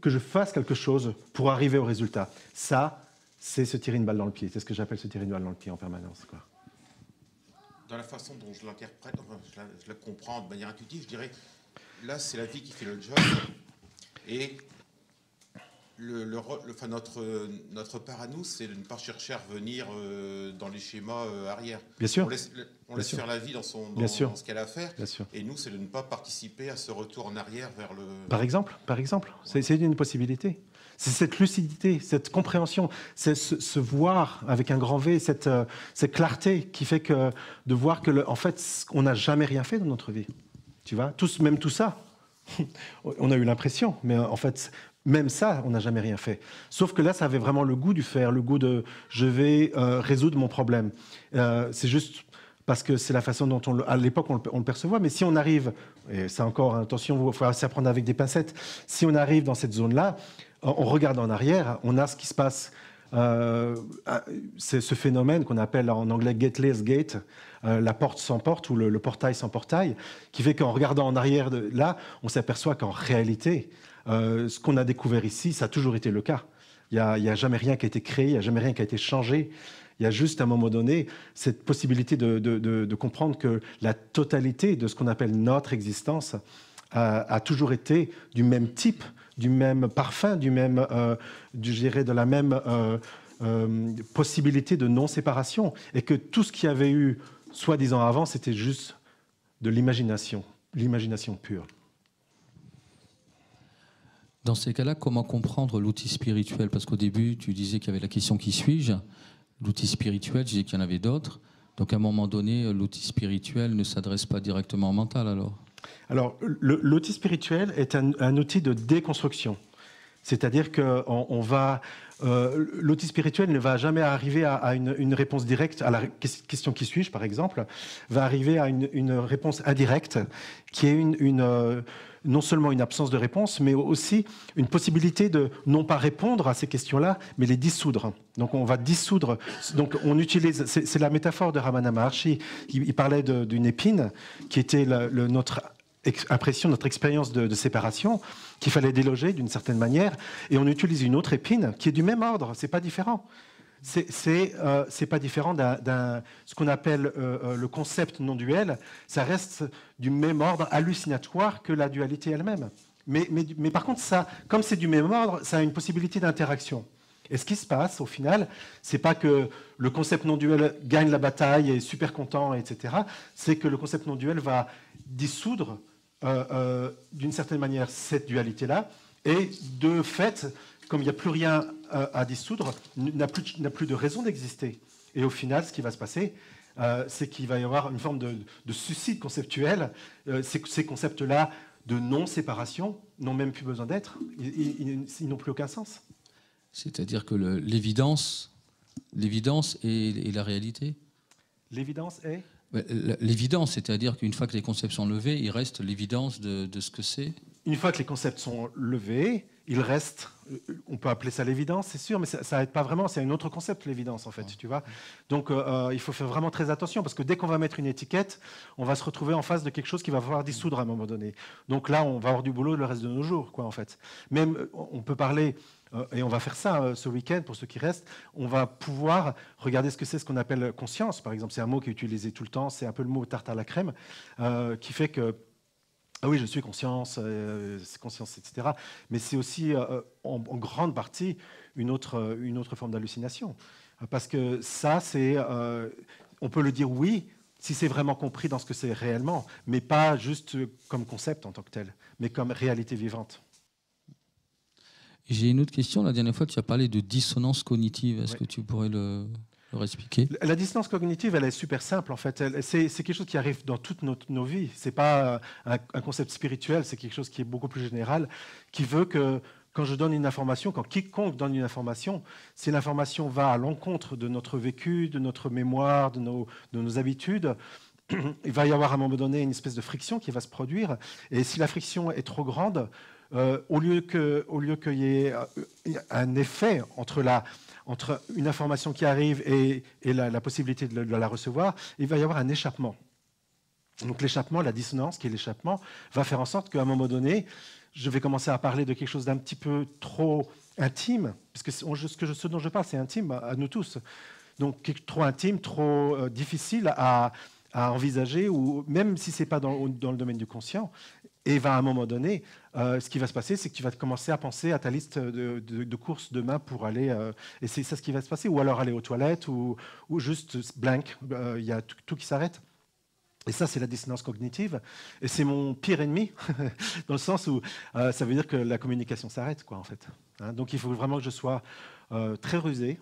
que je fasse quelque chose pour arriver au résultat. Ça, c'est se tirer une balle dans le pied. C'est ce que j'appelle se tirer une balle dans le pied en permanence, quoi. Dans la façon dont je l'interprète, enfin, je la comprends de manière intuitive, je dirais, là, c'est la vie qui fait le job. Et notre part à nous, c'est de ne pas chercher à revenir dans les schémas arrière. Bien sûr. On laisse faire la vie dans ce qu'elle a à faire. Bien sûr. Et nous, c'est de ne pas participer à ce retour en arrière vers le... Par exemple. C'est une possibilité. C'est cette lucidité, cette compréhension, c'est se voir avec un grand V, cette clarté qui fait de voir que, en fait, on n'a jamais rien fait dans notre vie. Tu vois, même tout ça, on a eu l'impression, mais en fait, même ça, on n'a jamais rien fait. Sauf que là, ça avait vraiment le goût du faire, le goût de je vais résoudre mon problème. C'est juste parce que c'est la façon dont à l'époque on le percevait. Mais si on arrive, et c'est encore, attention, il faut s'apprendre avec des pincettes, si on arrive dans cette zone-là, on regarde en arrière, on a ce qui se passe. C'est ce phénomène qu'on appelle en anglais gateless gate, la porte sans porte ou le portail sans portail, qui fait qu'en regardant en arrière là, on s'aperçoit qu'en réalité, ce qu'on a découvert ici, ça a toujours été le cas. Il n'y a jamais rien qui a été créé, il n'y a jamais rien qui a été changé. Il y a juste à un moment donné cette possibilité de comprendre que la totalité de ce qu'on appelle notre existence a toujours été du même type, du même parfum, je dirais de la même possibilité de non-séparation, et que tout ce qu'il y avait eu soi-disant avant, c'était juste de l'imagination pure. Dans ces cas-là, comment comprendre l'outil spirituel? Parce qu'au début, tu disais qu'il y avait la question « qui suis-je » L'outil spirituel, je disais qu'il y en avait d'autres. Donc à un moment donné, l'outil spirituel ne s'adresse pas directement au mental alors? Alors, l'outil spirituel est un outil de déconstruction. C'est-à-dire que l'outil spirituel ne va jamais arriver à une réponse directe à la question « qui suis-je » par exemple, va arriver à une réponse indirecte qui est non seulement une absence de réponse, mais aussi une possibilité de non pas répondre à ces questions-là, mais les dissoudre. Donc on va dissoudre. Donc on utilise, c'est la métaphore de Ramana Maharshi. Il parlait d'une épine qui était notre impression, notre expérience de séparation, qu'il fallait déloger d'une certaine manière, et on utilise une autre épine qui est du même ordre. C'est pas différent. C'est pas différent ce qu'on appelle le concept non duel. Ça reste du même ordre hallucinatoire que la dualité elle-même. Mais par contre, ça, comme c'est du même ordre, ça a une possibilité d'interaction. Et ce qui se passe, au final, c'est pas que le concept non duel gagne la bataille et est super content, etc. C'est que le concept non duel va dissoudre d'une certaine manière cette dualité-là, et de fait, comme il n'y a plus rien à dissoudre, n'a plus de raison d'exister. Et au final, ce qui va se passer, c'est qu'il va y avoir une forme de suicide conceptuel. Ces concepts-là de non-séparation n'ont même plus besoin d'être. Ils n'ont plus aucun sens. C'est-à-dire que l'évidence est la réalité? L'évidence est? L'évidence, c'est-à-dire qu'une fois que les concepts sont levés, il reste l'évidence de ce que c'est? Une fois que les concepts sont levés, il reste, on peut appeler ça l'évidence, c'est sûr, mais ça n'aide pas vraiment, c'est un autre concept, l'évidence, en fait, tu vois. Donc, il faut faire vraiment très attention, parce que dès qu'on va mettre une étiquette, on va se retrouver en face de quelque chose qui va falloir dissoudre à un moment donné. Donc là, on va avoir du boulot le reste de nos jours, quoi, en fait. Même, on peut parler Et on va faire ça ce week-end pour ceux qui restent. On va pouvoir regarder ce qu'on appelle conscience. Par exemple, c'est un mot qui est utilisé tout le temps. C'est un peu le mot tarte à la crème qui fait que ah oui, je suis conscience, etc. Mais c'est aussi en grande partie une autre forme d'hallucination. Parce que ça, on peut le dire oui, si c'est vraiment compris dans ce que c'est réellement, mais pas juste comme concept en tant que tel, mais comme réalité vivante. J'ai une autre question. La dernière fois, tu as parlé de dissonance cognitive. Est-ce que tu pourrais le expliquer ? La dissonance cognitive, elle est super simple en fait. C'est quelque chose qui arrive dans toutes nos vies. C'est pas un concept spirituel, c'est quelque chose qui est beaucoup plus général, qui veut que quand je donne une information, quand quiconque donne une information, si l'information va à l'encontre de notre vécu, de notre mémoire, de nos habitudes, il va y avoir à un moment donné une espèce de friction qui va se produire. Et si la friction est trop grande, au lieu qu'il y ait un effet entre une information qui arrive et la possibilité de la recevoir, il va y avoir un échappement. Donc l'échappement, la dissonance qui est l'échappement, va faire en sorte qu'à un moment donné, je vais commencer à parler de quelque chose d'un petit peu trop intime, parce que ce dont je parle, c'est intime à nous tous. Donc trop intime, trop difficile à envisager, ou même si ce n'est pas dans le domaine du conscient. Et à un moment donné, ce qui va se passer, c'est que tu vas commencer à penser à ta liste de courses demain pour aller... et c'est ça ce qui va se passer. Ou alors aller aux toilettes, ou juste blank, il y a tout qui s'arrête. Et ça, c'est la dissonance cognitive. Et c'est mon pire ennemi, dans le sens où ça veut dire que la communication s'arrête, quoi, en fait. Hein, donc il faut vraiment que je sois très rusé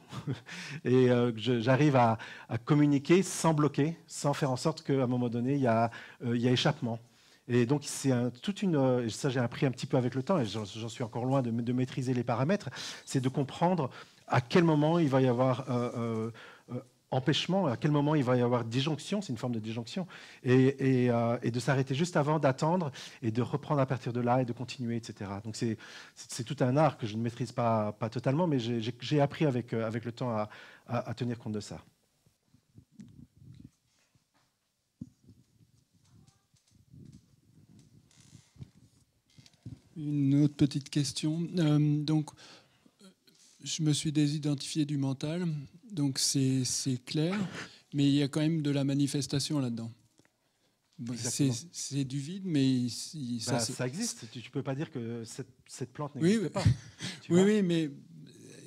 et que j'arrive à communiquer sans bloquer, sans faire en sorte qu'à un moment donné, il y a échappement. Et donc, c'est ça j'ai appris un petit peu avec le temps, et j'en suis encore loin de maîtriser les paramètres, c'est de comprendre à quel moment il va y avoir empêchement, à quel moment il va y avoir disjonction, c'est une forme de disjonction, et de s'arrêter juste avant, d'attendre, et de reprendre à partir de là, et de continuer, etc. Donc, c'est tout un art que je ne maîtrise pas totalement, mais j'ai appris avec le temps à tenir compte de ça. Une autre petite question. Donc, je me suis désidentifié du mental, donc c'est clair, mais il y a quand même de la manifestation là-dedans. C'est du vide, mais ça existe. Tu ne peux pas dire que cette plante n'existe pas. Oui, mais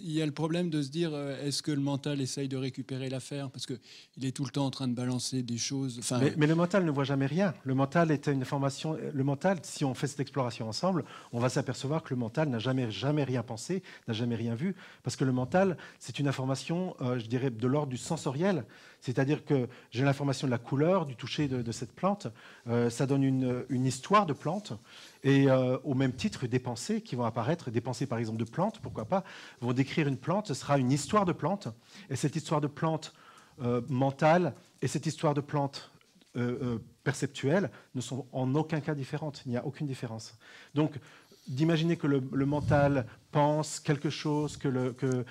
il y a le problème de se dire, est-ce que le mental essaye de récupérer l'affaire ? Parce qu'il est tout le temps en train de balancer des choses. Mais le mental ne voit jamais rien. Le mental est une information. Le mental, si on fait cette exploration ensemble, on va s'apercevoir que le mental n'a jamais rien pensé, n'a jamais rien vu. Parce que le mental, c'est une information, je dirais, de l'ordre du sensoriel. C'est-à-dire que j'ai l'information de la couleur, du toucher de cette plante. Ça donne une histoire de plante. Et au même titre, des pensées qui vont apparaître, des pensées par exemple de plantes, pourquoi pas, vont décrire une plante, ce sera une histoire de plante. Et cette histoire de plante mentale et cette histoire de plante perceptuelle ne sont en aucun cas différentes. Il n'y a aucune différence. Donc, d'imaginer que le mental pense quelque chose, que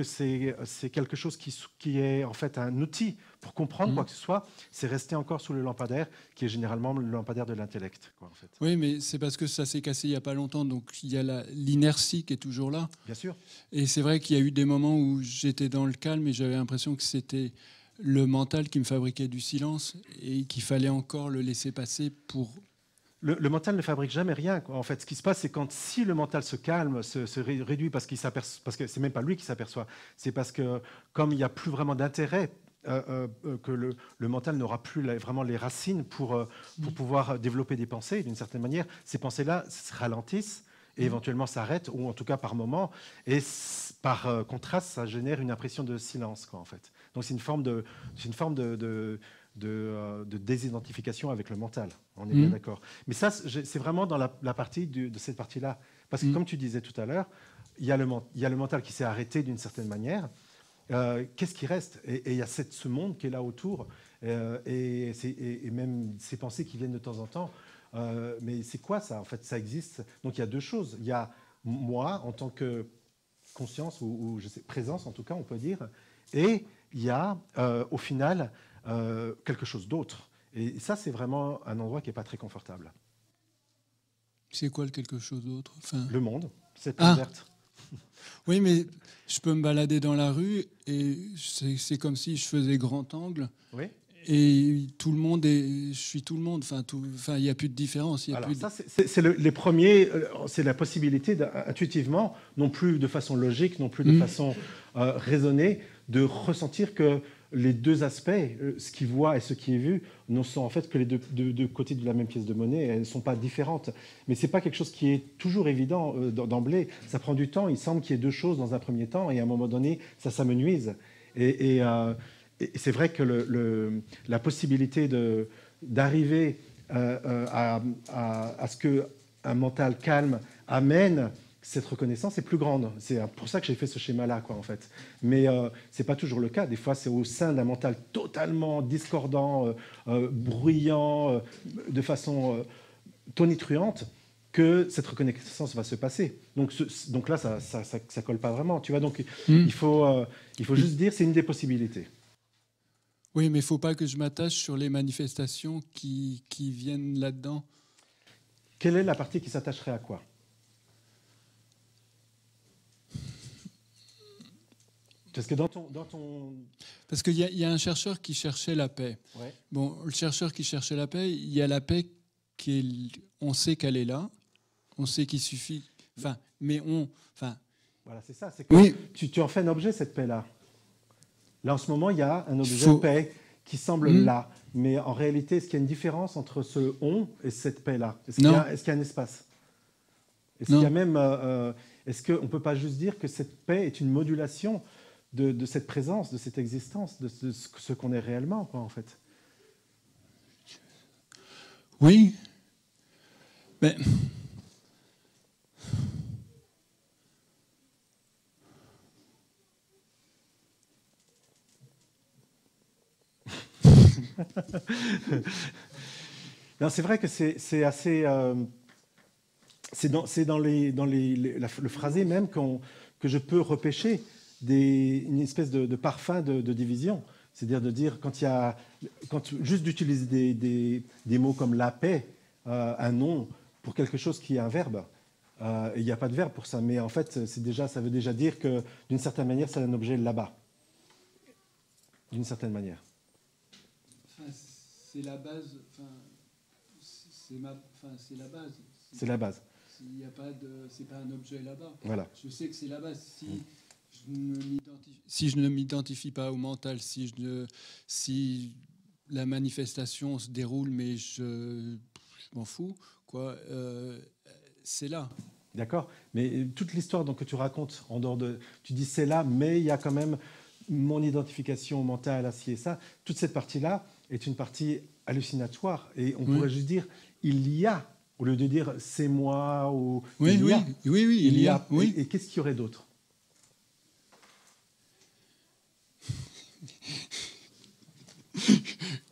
c'est quelque chose qui est en fait un outil pour comprendre quoi que ce soit, c'est rester encore sous le lampadaire, qui est généralement le lampadaire de l'intellect. En fait. Oui, mais c'est parce que ça s'est cassé il n'y a pas longtemps, donc il y a l'inertie qui est toujours là. Bien sûr. Et c'est vrai qu'il y a eu des moments où j'étais dans le calme et j'avais l'impression que c'était le mental qui me fabriquait du silence et qu'il fallait encore le laisser passer pour... Le mental ne fabrique jamais rien. En fait, ce qui se passe, c'est si le mental se calme, se réduit parce que c'est même pas lui qui s'aperçoit, c'est parce que comme il n'y a plus vraiment d'intérêt, que le mental n'aura plus vraiment les racines pour pouvoir développer des pensées d'une certaine manière, ces pensées-là se ralentissent et éventuellement s'arrêtent, ou en tout cas par moment, et par contraste, ça génère une impression de silence, en fait. Donc c'est une forme de désidentification avec le mental. On est bien d'accord. Mais ça, c'est vraiment dans la partie de cette partie-là. Parce que comme tu disais tout à l'heure, il y a le mental qui s'est arrêté d'une certaine manière. Qu'est-ce qui reste ? Et il y a ce monde qui est là autour, et même ces pensées qui viennent de temps en temps. Mais c'est quoi ça ? En fait, ça existe. Donc il y a deux choses. Il y a moi, en tant que conscience, ou je sais, présence en tout cas, on peut dire, et il y a au final quelque chose d'autre. Et ça, c'est vraiment un endroit qui n'est pas très confortable. C'est quoi le quelque chose d'autre ? Le monde, cette plante verte. Oui, mais je peux me balader dans la rue et c'est comme si je faisais grand angle. Oui. Et tout le monde je suis tout le monde. Enfin, il n'y a plus de différence. Alors ça, c'est les premiers. C'est la possibilité intuitivement, non plus de façon logique, non plus de façon raisonnée, de ressentir que les deux aspects, ce qui voit et ce qui est vu, ne sont en fait que les deux côtés de la même pièce de monnaie. Elles ne sont pas différentes. Mais c'est pas quelque chose qui est toujours évident d'emblée. Ça prend du temps. Il semble qu'il y ait deux choses dans un premier temps, et à un moment donné, ça s'amenuise. Et c'est vrai que la possibilité d'arriver à ce qu'un mental calme amène cette reconnaissance est plus grande. C'est pour ça que j'ai fait ce schéma-là, quoi, en fait. Mais ce n'est pas toujours le cas. Des fois, c'est au sein d'un mental totalement discordant, bruyant, de façon tonitruante, que cette reconnaissance va se passer. Donc là, ça colle pas vraiment. Tu vois, donc il faut juste dire c'est une des possibilités. Oui, mais il ne faut pas que je m'attache sur les manifestations qui viennent là-dedans. Quelle est la partie qui s'attacherait à quoi? Parce que dans ton... Parce qu'il y a un chercheur qui cherchait la paix. Ouais. Bon, le chercheur qui cherchait la paix, il y a la paix on sait qu'elle est là, on sait qu'il suffit... Enfin, mais Voilà, c'est ça. C'est que oui. tu en fais un objet, cette paix-là. Là, en ce moment, il y a un objet de paix qui semble là. Mais en réalité, est-ce qu'il y a une différence entre ce « on » et cette paix-là? Est-ce qu'il y a un espace? Est-ce qu'il y a même... est-ce qu'on ne peut pas juste dire que cette paix est une modulation de cette présence, de cette existence, de ce qu'on est réellement, quoi, en fait? Oui. Mais... Non, c'est vrai que c'est assez... c'est dans le phrasé même que je peux repêcher une espèce de parfum de division. C'est-à-dire de dire, juste d'utiliser des mots comme la paix, un nom, pour quelque chose qui est un verbe. Il n'y a pas de verbe pour ça, mais en fait, ça veut déjà dire que, d'une certaine manière, c'est un objet là-bas. D'une certaine manière. C'est la base. C'est la base. C'est la base. Il y a pas c'est pas un objet là-bas. Voilà. Je sais que c'est la base. Si je ne m'identifie pas au mental, si la manifestation se déroule, mais je m'en fous, quoi. C'est là. D'accord. Mais toute l'histoire que tu racontes en dehors de, tu dis c'est là, mais il y a quand même mon identification mentale, ci et ça. Toute cette partie-là est une partie hallucinatoire, et on pourrait juste dire il y a, au lieu de dire c'est moi ou oui, il y a. Oui, il y a. Oui. Et qu'est-ce qu'il y aurait d'autre?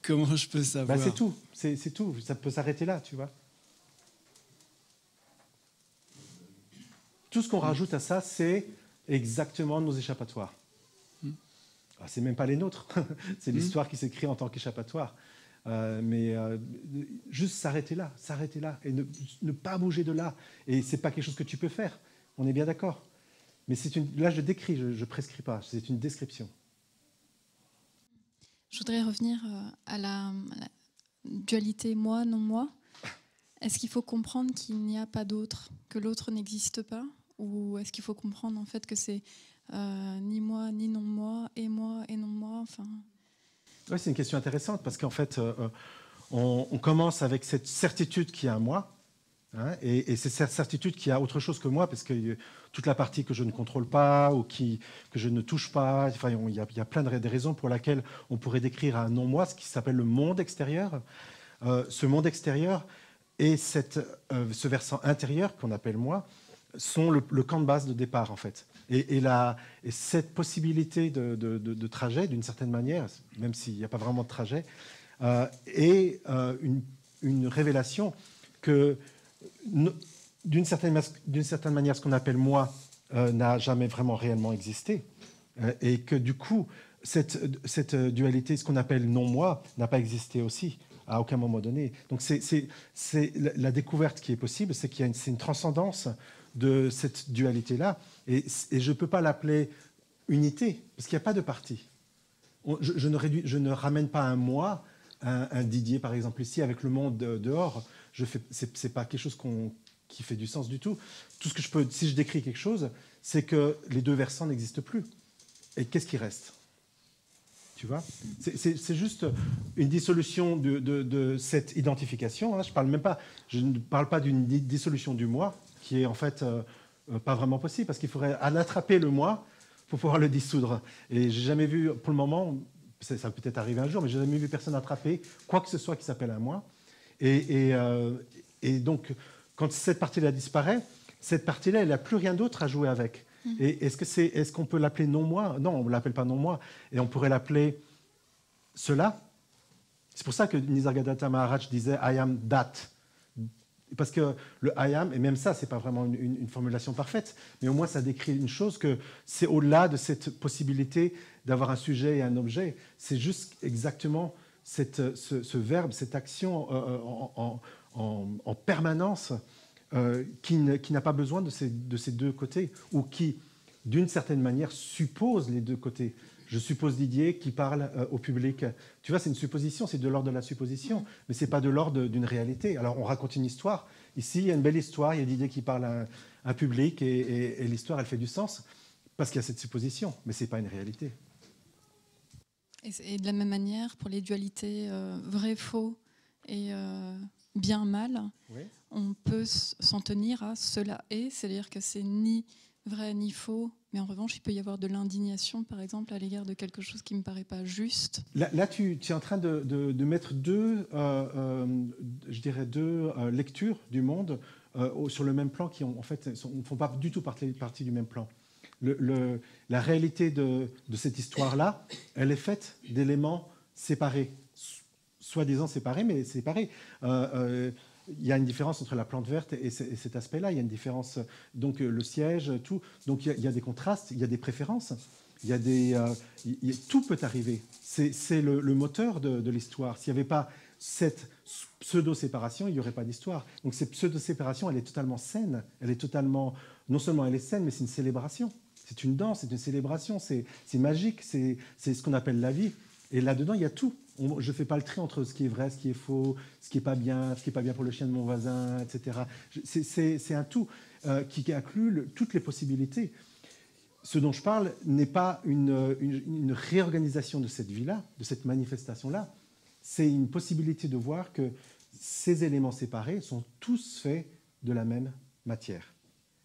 Comment je peux savoir? C'est tout. C'est tout. Ça peut s'arrêter là, tu vois. Tout ce qu'on rajoute à ça, c'est exactement nos échappatoires. C'est même pas les nôtres. C'est l'histoire qui s'écrit en tant qu'échappatoire. Mais juste s'arrêter là, et ne pas bouger de là. Et c'est pas quelque chose que tu peux faire. On est bien d'accord. Mais là, je décris, je prescris pas. C'est une description. Je voudrais revenir à la dualité moi, non moi. Est-ce qu'il faut comprendre qu'il n'y a pas d'autre, que l'autre n'existe pas, ou est-ce qu'il faut comprendre en fait que c'est ni moi, ni non moi et non moi, enfin... Oui, c'est une question intéressante parce qu'en fait, on commence avec cette certitude qu'il y a un moi, hein, et c'est cette certitude qu'il y a autre chose que moi, parce que toute la partie que je ne contrôle pas ou que je ne touche pas, enfin, il y a plein de raisons pour lesquelles on pourrait décrire un non-moi, ce qui s'appelle le monde extérieur. Ce monde extérieur et ce versant intérieur qu'on appelle moi sont le camp de base de départ, en fait. Et cette possibilité de trajet, d'une certaine manière, même s'il n'y a pas vraiment de trajet, est une révélation que, d'une certaine manière, ce qu'on appelle moi n'a jamais vraiment réellement existé. Et que du coup, cette dualité, ce qu'on appelle non-moi, n'a pas existé aussi, à aucun moment donné. Donc c'est la découverte qui est possible, c'est qu'il y a une transcendance de cette dualité-là. Et je ne peux pas l'appeler unité, parce qu'il n'y a pas de partie. Je ne ramène pas un moi, un Didier, par exemple, ici, avec le monde dehors. Ce n'est pas quelque chose qui fait du sens du tout. Tout ce que je peux, si je décris quelque chose, c'est que les deux versants n'existent plus. Et qu'est-ce qui reste? Tu vois, c'est juste une dissolution de cette identification. Hein. Je ne parle pas d'une dissolution du moi, qui est en fait pas vraiment possible, parce qu'il faudrait attraper le moi pour pouvoir le dissoudre. Et j'ai jamais vu, pour le moment, ça va peut-être arriver un jour, mais j'ai jamais vu personne attraper quoi que ce soit qui s'appelle un moi. Et donc, quand cette partie-là disparaît, cette partie-là, elle n'a plus rien d'autre à jouer avec. Et est-ce qu'on peut l'appeler non-moi? Non, on ne l'appelle pas non-moi. Et on pourrait l'appeler cela. C'est pour ça que Nisargadatta Maharaj disait « I am that ». Parce que le « I am », et même ça, ce n'est pas vraiment une formulation parfaite, mais au moins ça décrit une chose, que c'est au-delà de cette possibilité d'avoir un sujet et un objet. C'est juste exactement ce verbe, cette action en permanence, qui n'a pas besoin de ces deux côtés, ou qui, d'une certaine manière, suppose les deux côtés. Je suppose Didier qui parle au public. Tu vois, c'est une supposition, c'est de l'ordre de la supposition, mais ce n'est pas de l'ordre d'une réalité. Alors, on raconte une histoire. Ici, il y a une belle histoire, il y a Didier qui parle à un public, et l'histoire, elle fait du sens, parce qu'il y a cette supposition, mais ce n'est pas une réalité. Et de la même manière, pour les dualités vrai-faux et bien-mal, oui, on peut s'en tenir à cela est, c'est-à-dire que c'est ni vrai ni faux, mais en revanche, il peut y avoir de l'indignation, par exemple, à l'égard de quelque chose qui ne me paraît pas juste. Là tu es en train de mettre deux lectures du monde sur le même plan qui, en fait, ne font pas du tout partie du même plan. La réalité de cette histoire-là, elle est faite d'éléments séparés, soi-disant séparés, mais séparés. Il y a une différence entre la plante verte et cet aspect-là. Il y a une différence, donc le siège, tout. Donc il y a des contrastes, il y a des préférences, tout peut arriver. C'est le moteur de l'histoire. S'il n'y avait pas cette pseudo-séparation, il n'y aurait pas d'histoire. Donc cette pseudo-séparation, elle est totalement saine. Elle est totalement, non seulement elle est saine, mais c'est une célébration. C'est une danse, c'est une célébration, c'est magique, c'est ce qu'on appelle la vie. Et là-dedans, il y a tout. Je ne fais pas le tri entre ce qui est vrai, ce qui est faux, ce qui n'est pas bien pour le chien de mon voisin, etc. C'est un tout qui inclut toutes les possibilités. Ce dont je parle n'est pas une réorganisation de cette vie-là, de cette manifestation-là. C'est une possibilité de voir que ces éléments séparés sont tous faits de la même matière.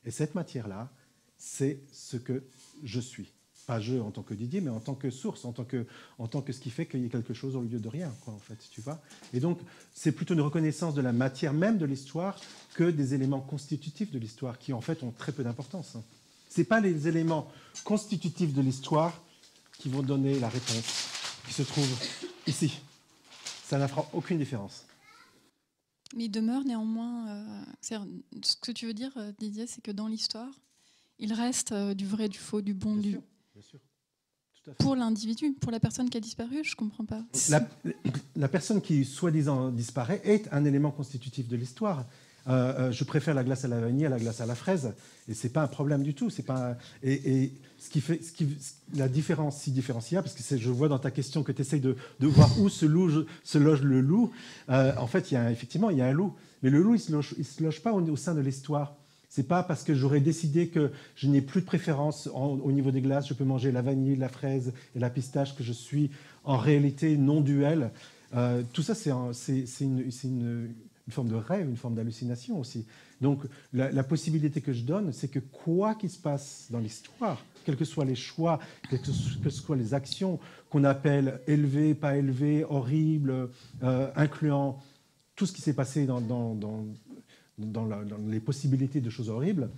Et cette matière-là, c'est ce que je suis. Pas je en tant que Didier, mais en tant que source, en tant que ce qui fait qu'il y ait quelque chose au lieu de rien, quoi, en fait, tu vois. Et donc, c'est plutôt une reconnaissance de la matière même de l'histoire que des éléments constitutifs de l'histoire, qui, en fait, ont très peu d'importance. Ce n'est pas les éléments constitutifs de l'histoire qui vont donner la réponse, qui se trouve ici. Ça n'a fera aucune différence. Mais il demeure néanmoins... ce que tu veux dire, Didier, c'est que dans l'histoire, il reste du vrai, du faux, du bon, bien du... Sûr, bien sûr. Tout à fait. Pour l'individu, pour la personne qui a disparu, je ne comprends pas. La personne qui, soi-disant, disparaît est un élément constitutif de l'histoire. Je préfère la glace à la vanille à la glace à la fraise, et ce n'est pas un problème du tout. Et la différence si différenciable, parce que je vois dans ta question que tu essayes de voir où se loge le loup. En fait, effectivement, il y a un loup, mais le loup, il ne se loge pas au sein de l'histoire. Ce n'est pas parce que j'aurais décidé que je n'ai plus de préférence au niveau des glaces, je peux manger la vanille, la fraise et la pistache, que je suis en réalité non-duel. Tout ça, c'est une forme de rêve, une forme d'hallucination aussi. Donc la possibilité que je donne, c'est que quoi qu'il se passe dans l'histoire, quels que soient les choix, quelles que soient les actions qu'on appelle élevées, pas élevées, horribles, incluant tout ce qui s'est passé dans les possibilités de choses horribles,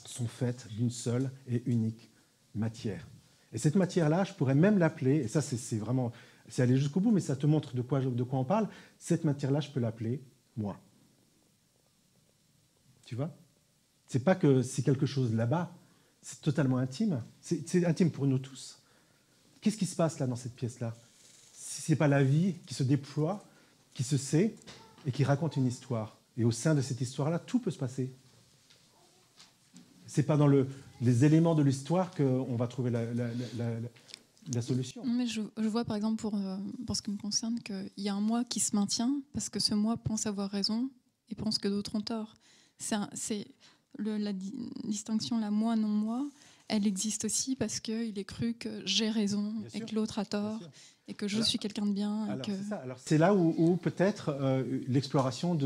sont faites d'une seule et unique matière. Et cette matière-là, je pourrais même l'appeler, et ça c'est aller jusqu'au bout, mais ça te montre de quoi on parle, cette matière-là, je peux l'appeler moi. Tu vois ? C'est pas que c'est quelque chose là-bas, c'est totalement intime. C'est intime pour nous tous. Qu'est-ce qui se passe là dans cette pièce-là ? Si ce n'est pas la vie qui se déploie, qui se sait et qui raconte une histoire. Et au sein de cette histoire-là, tout peut se passer. C'est pas dans les éléments de l'histoire qu'on va trouver la solution. Mais je vois par exemple pour ce qui me concerne qu'il y a un moi qui se maintient parce que ce moi pense avoir raison et pense que d'autres ont tort. C'est la distinction, la moi, non moi, elle existe aussi parce qu'il est cru que j'ai raison et que l'autre a tort et que je suis quelqu'un de bien. C'est là où peut-être l'exploration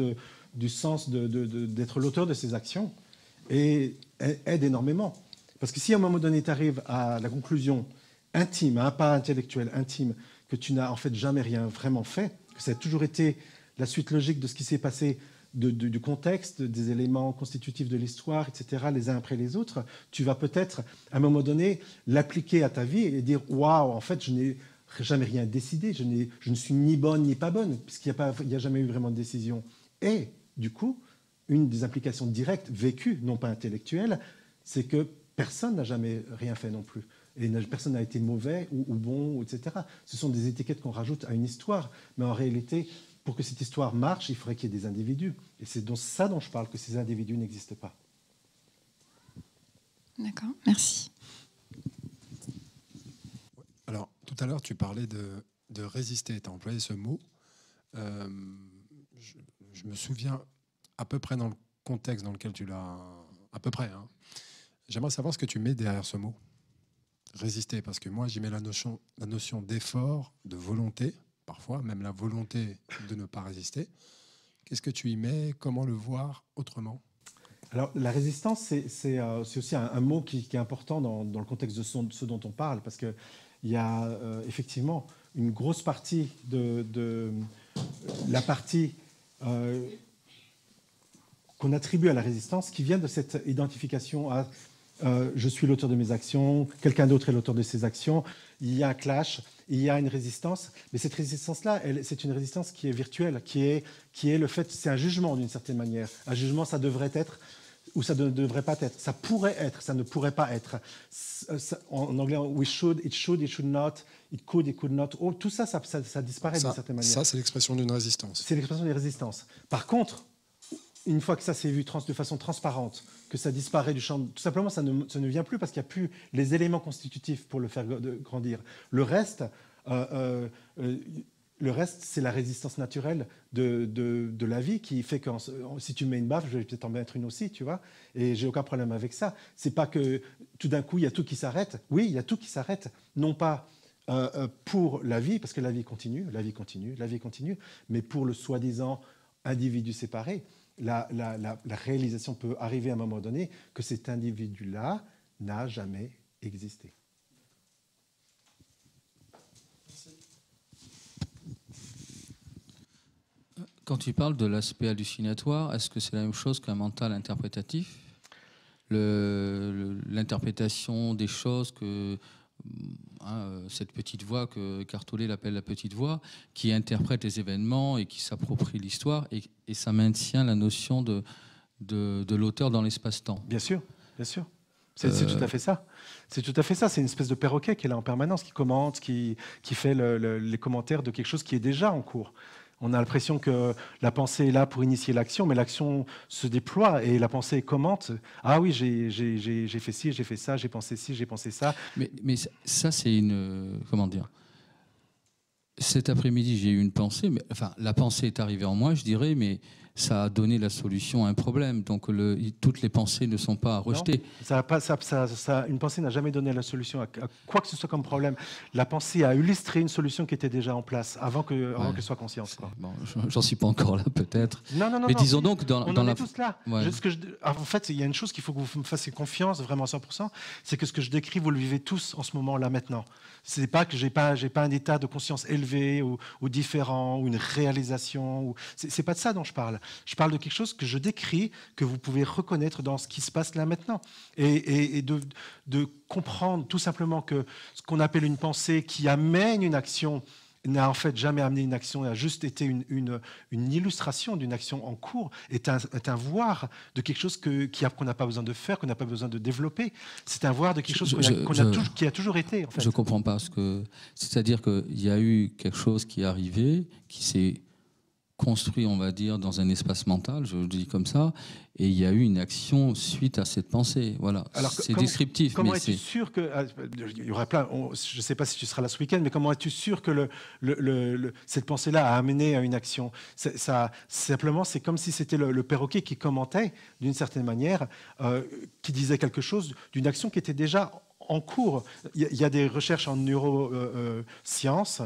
du sens d'être l'auteur de ses actions aide énormément. Parce que si à un moment donné tu arrives à la conclusion intime, pas intellectuelle, intime, que tu n'as en fait jamais rien vraiment fait, que ça a toujours été la suite logique de ce qui s'est passé, du contexte, des éléments constitutifs de l'histoire, etc., les uns après les autres, tu vas peut-être, à un moment donné, l'appliquer à ta vie et dire « Waouh, en fait, je n'ai jamais rien décidé, je ne suis ni bonne ni pas bonne, puisqu'il n'y a jamais eu vraiment de décision. » Et, du coup, une des implications directes, vécues, non pas intellectuelles, c'est que personne n'a jamais rien fait non plus. Et personne n'a été mauvais ou bon, etc. Ce sont des étiquettes qu'on rajoute à une histoire. Mais en réalité, pour que cette histoire marche, il faudrait qu'il y ait des individus. Et c'est donc ça dont je parle, que ces individus n'existent pas. D'accord, merci. Alors, tout à l'heure, tu parlais de résister. Tu as employé ce mot. Je me souviens à peu près dans le contexte dans lequel tu l'as... À peu près. Hein. J'aimerais savoir ce que tu mets derrière ce mot. Résister, parce que moi, j'y mets la notion d'effort, de volonté, parfois même la volonté de ne pas résister. Qu'est-ce que tu y mets? Comment le voir autrement? Alors, la résistance, c'est aussi un mot qui est important dans le contexte de ce dont on parle, parce qu'il y a effectivement une grosse partie de la partie qu'on attribue à la résistance qui vient de cette identification à je suis l'auteur de mes actions, quelqu'un d'autre est l'auteur de ses actions, il y a un clash, il y a une résistance, mais cette résistance-là, c'est une résistance qui est virtuelle, qui est le fait, c'est un jugement d'une certaine manière. Un jugement, ça devrait être ou ça ne devrait pas être. Ça pourrait être, ça ne pourrait pas être. En anglais, we should, it should not, it could not. Oh, tout ça, ça disparaît d'une certaine manière. Ça, c'est l'expression d'une résistance. C'est l'expression d'une résistance. Par contre, une fois que ça s'est vu de façon transparente, que ça disparaît du champ, tout simplement, ça ne vient plus parce qu'il n'y a plus les éléments constitutifs pour le faire grandir. Le reste, c'est la résistance naturelle de la vie qui fait que si tu mets une baffe, je vais peut-être en mettre une aussi, tu vois. Et j'ai aucun problème avec ça. C'est pas que tout d'un coup, il y a tout qui s'arrête. Oui, il y a tout qui s'arrête. Non pas pour la vie, parce que la vie continue, mais pour le soi-disant individu séparé. La réalisation peut arriver à un moment donné que cet individu-là n'a jamais existé. Quand tu parles de l'aspect hallucinatoire, est-ce que c'est la même chose qu'un mental interprétatif? L'interprétation des choses que... cette petite voix que Cartolé l'appelle la petite voix, qui interprète les événements et qui s'approprie l'histoire, et ça maintient la notion de l'auteur dans l'espace-temps. Bien sûr, bien sûr. C'est tout à fait ça. C'est tout à fait ça. C'est une espèce de perroquet qui est là en permanence, qui commente, qui fait les commentaires de quelque chose qui est déjà en cours. On a l'impression que la pensée est là pour initier l'action, mais l'action se déploie et la pensée commente. Ah oui, j'ai fait ci, j'ai fait ça, j'ai pensé ci, j'ai pensé ça. Mais ça, c'est une... Comment dire? Cet après-midi, j'ai eu une pensée. La pensée est arrivée en moi, je dirais, mais ça a donné la solution à un problème. Donc, toutes les pensées ne sont pas à rejeter. Non, une pensée n'a jamais donné la solution à quoi que ce soit comme problème. La pensée a illustré une solution qui était déjà en place avant qu'elle soit consciente. Quoi. Bon, j'en suis pas encore là, peut-être. Non. Mais disons donc, on est tous là. Ouais. En fait, il y a une chose qu'il faut que vous me fassiez confiance, vraiment à 100%, c'est que ce que je décris, vous le vivez tous en ce moment, là, maintenant. C'est pas que j'ai pas un état de conscience élevé ou différent, ou une réalisation. C'est pas de ça dont je parle. Je parle de quelque chose que je décris, que vous pouvez reconnaître dans ce qui se passe là maintenant. Et de comprendre tout simplement que ce qu'on appelle une pensée qui amène une action n'a en fait jamais amené une action, a juste été une illustration d'une action en cours, est un voir de quelque chose qu'on n'a pas besoin de faire, qu'on n'a pas besoin de développer. C'est un voir de quelque chose qui a toujours été. En fait. Je ne comprends pas. C'est-à-dire qu'il y a eu quelque chose qui est arrivé, qui s'est construit, on va dire, dans un espace mental, je le dis comme ça, et il y a eu une action suite à cette pensée. Voilà. C'est descriptif. Comment es-tu sûr que... il y aurait plein... je ne sais pas si tu seras là ce week-end, mais comment es-tu sûr que cette pensée-là a amené à une action? Simplement, c'est comme si c'était le perroquet qui commentait, d'une certaine manière, qui disait quelque chose d'une action qui était déjà en cours. Il y a des recherches en neurosciences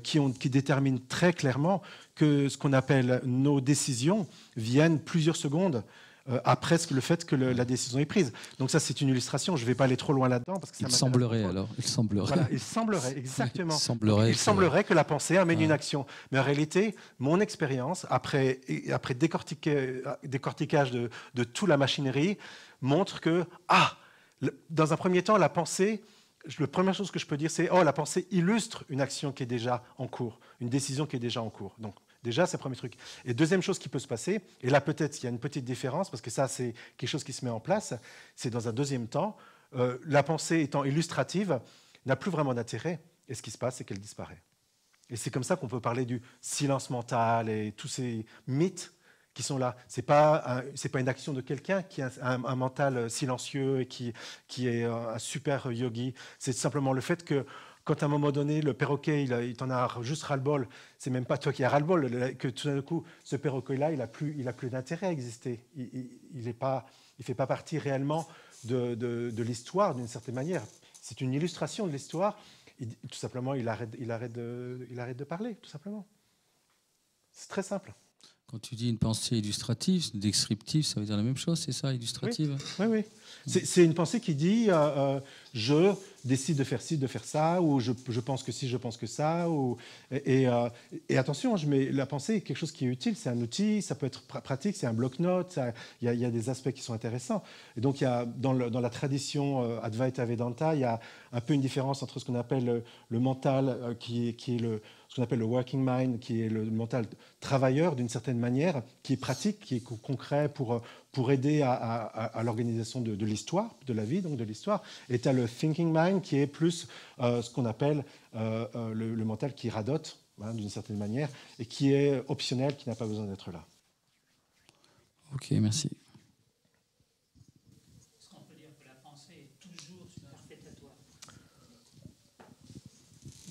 qui déterminent très clairement que ce qu'on appelle nos décisions viennent plusieurs secondes après le fait que la décision est prise. Donc ça, c'est une illustration. Je ne vais pas aller trop loin là-dedans. Parce que il semblerait alors. Il semblerait. Voilà, il semblerait, exactement. Il semblerait que la pensée amène une action. Mais en réalité, mon expérience, après décortiquage de toute la machinerie, montre que, dans un premier temps, la pensée... La première chose que je peux dire, c'est la pensée illustre une action qui est déjà en cours, une décision qui est déjà en cours. Donc, déjà, c'est le premier truc. Et deuxième chose qui peut se passer, et là, peut-être, il y a une petite différence, parce que ça, c'est quelque chose qui se met en place, c'est dans un deuxième temps, la pensée étant illustrative, n'a plus vraiment d'intérêt, et ce qui se passe, c'est qu'elle disparaît. Et c'est comme ça qu'on peut parler du silence mental et tous ces mythes qui sont là. C'est pas une action de quelqu'un qui a un mental silencieux et qui est un super yogi. C'est simplement le fait que quand à un moment donné, le perroquet, il t'en a juste ras-le-bol, c'est même pas toi qui as ras-le-bol, que tout d'un coup, ce perroquet-là, il a plus d'intérêt à exister. Il fait pas partie réellement de l'histoire, d'une certaine manière. C'est une illustration de l'histoire. Tout simplement, il arrête de parler, tout simplement. C'est très simple. Quand tu dis une pensée illustrative, descriptive, ça veut dire la même chose, c'est ça, illustrative? Oui. C'est une pensée qui dit je décide de faire ci, de faire ça, ou je pense que ci, je pense que ça. Et attention, la pensée est quelque chose qui est utile, c'est un outil, ça peut être pratique, c'est un bloc-notes, il y a des aspects qui sont intéressants. Et donc, dans la tradition Advaita Vedanta, il y a un peu une différence entre ce qu'on appelle le mental, qui est ce qu'on appelle le working mind, qui est le mental travailleur d'une certaine manière, qui est pratique, qui est concret pour aider à l'organisation de l'histoire, de la vie, donc de l'histoire. Et tu as le thinking mind, qui est plus ce qu'on appelle le mental qui radote, d'une certaine manière, et qui est optionnel, qui n'a pas besoin d'être là. Ok, merci. Est-ce qu'on peut dire que la pensée est toujours superfétatoire?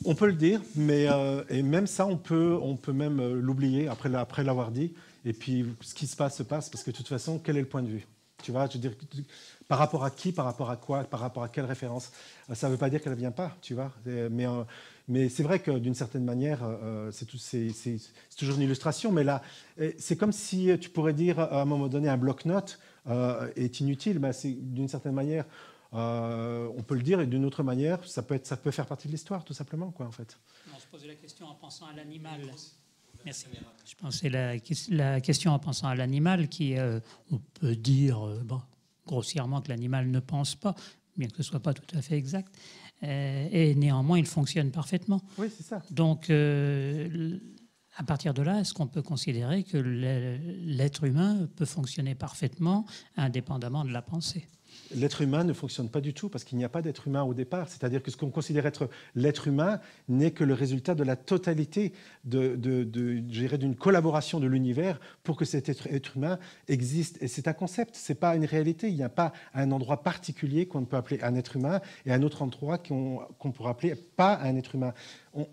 On peut le dire, mais et même ça, on peut même l'oublier après l'avoir dit. Et puis, ce qui se passe, parce que de toute façon, quel est le point de vue? Tu vois, je veux dire, par rapport à qui, par rapport à quoi, par rapport à quelle référence? Ça ne veut pas dire qu'elle ne vient pas, tu vois. Mais c'est vrai que d'une certaine manière, c'est toujours une illustration. Mais là, c'est comme si tu pourrais dire à un moment donné, un bloc-notes est inutile. Ben, d'une certaine manière, on peut le dire, et d'une autre manière, ça peut faire partie de l'histoire, tout simplement, quoi, en fait. On se posait la question en pensant à l'animal. Merci. Je pensais la question en pensant à l'animal, qui, on peut dire grossièrement que l'animal ne pense pas, bien que ce ne soit pas tout à fait exact, et néanmoins il fonctionne parfaitement. Oui, c'est ça. Donc, à partir de là, est-ce qu'on peut considérer que l'être humain peut fonctionner parfaitement indépendamment de la pensée? L'être humain ne fonctionne pas du tout parce qu'il n'y a pas d'être humain au départ. C'est-à-dire que ce qu'on considère être l'être humain n'est que le résultat de la totalité d'une collaboration de l'univers pour que cet être humain existe. Et c'est un concept, ce n'est pas une réalité. Il n'y a pas un endroit particulier qu'on peut appeler un être humain et un autre endroit qu'on pourrait appeler pas un être humain.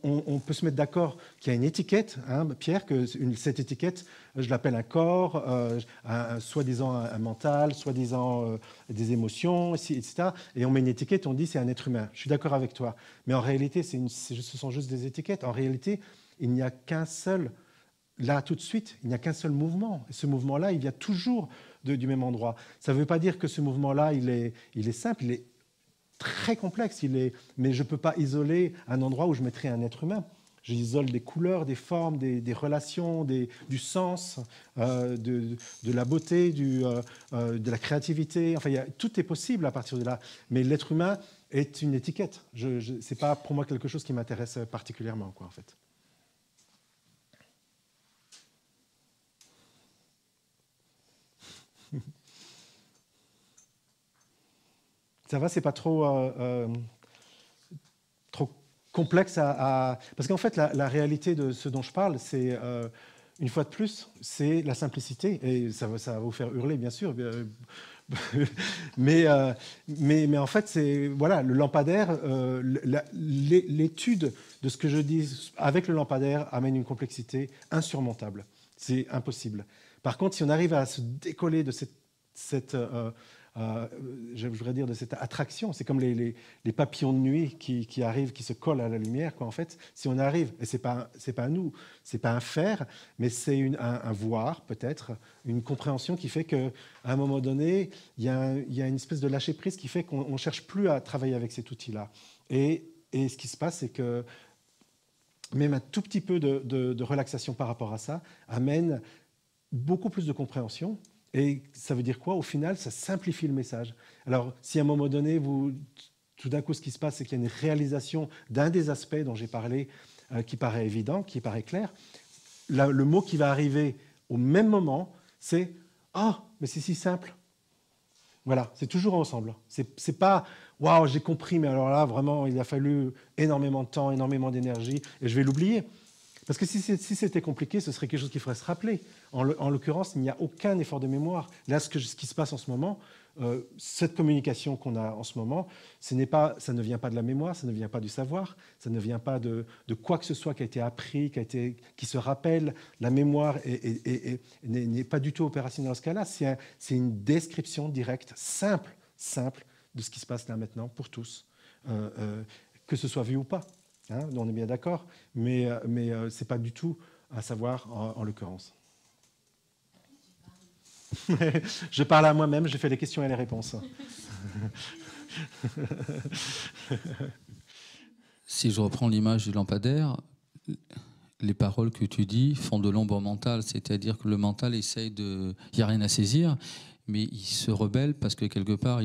On peut se mettre d'accord qu'il y a une étiquette, Pierre, que cette étiquette, je l'appelle un corps, soi-disant un mental, soi-disant des émotions, etc. Et on met une étiquette, on dit c'est un être humain. Je suis d'accord avec toi. Mais en réalité, ce sont juste des étiquettes. En réalité, il n'y a qu'un seul, là tout de suite, il n'y a qu'un seul mouvement. Et ce mouvement-là, il vient toujours du même endroit. Ça ne veut pas dire que ce mouvement-là, il est simple, il est très complexe, mais je ne peux pas isoler un endroit où je mettrais un être humain. J'isole des couleurs, des formes, des relations, du sens, de la beauté, de la créativité. Enfin, tout est possible à partir de là. Mais l'être humain est une étiquette. Ce n'est pas pour moi quelque chose qui m'intéresse particulièrement, quoi, en fait. Ça va, c'est pas trop complexe parce qu'en fait, la réalité de ce dont je parle, c'est une fois de plus, c'est la simplicité. Et ça va vous faire hurler, bien sûr. mais en fait, c'est voilà, le lampadaire, l'étude de ce que je dis avec le lampadaire amène une complexité insurmontable. C'est impossible. Par contre, si on arrive à se décoller de je voudrais dire de cette attraction, c'est comme les papillons de nuit qui arrivent, qui se collent à la lumière, quoi. En fait, si on arrive, et c'est pas un nous, c'est pas un faire, mais c'est un voir peut-être, une compréhension qui fait qu'à un moment donné, il y a une espèce de lâcher prise qui fait qu'on ne cherche plus à travailler avec cet outil-là. Et ce qui se passe, c'est que même un tout petit peu de relaxation par rapport à ça amène beaucoup plus de compréhension. Et ça veut dire quoi? Au final, ça simplifie le message. Alors, si à un moment donné, tout d'un coup, ce qui se passe, c'est qu'il y a une réalisation d'un des aspects dont j'ai parlé, qui paraît évident, qui paraît clair, le mot qui va arriver au même moment, c'est « Ah, mais c'est si simple !» Voilà, c'est toujours ensemble. C'est pas « Waouh, j'ai compris, mais alors là, vraiment, il a fallu énormément de temps, énormément d'énergie, et je vais l'oublier. » Parce que si c'était compliqué, ce serait quelque chose qu'il faudrait se rappeler. En l'occurrence, il n'y a aucun effort de mémoire. Là, ce qui se passe en ce moment, cette communication qu'on a en ce moment, ça ne vient pas de la mémoire, ça ne vient pas du savoir, ça ne vient pas de quoi que ce soit qui a été appris, qui se rappelle. La mémoire n'est pas du tout opérationnelle dans ce cas-là. C'est une description directe, simple de ce qui se passe là maintenant pour tous, que ce soit vu ou pas. Hein, on est bien d'accord, mais ce n'est pas du tout à savoir en l'occurrence. Je parle à moi-même, j'ai fait les questions et les réponses. Si je reprends l'image du lampadaire, les paroles que tu dis font de l'ombre mentale, c'est-à-dire que le mental essaye de... Il n'y a rien à saisir, mais il se rebelle parce que quelque part,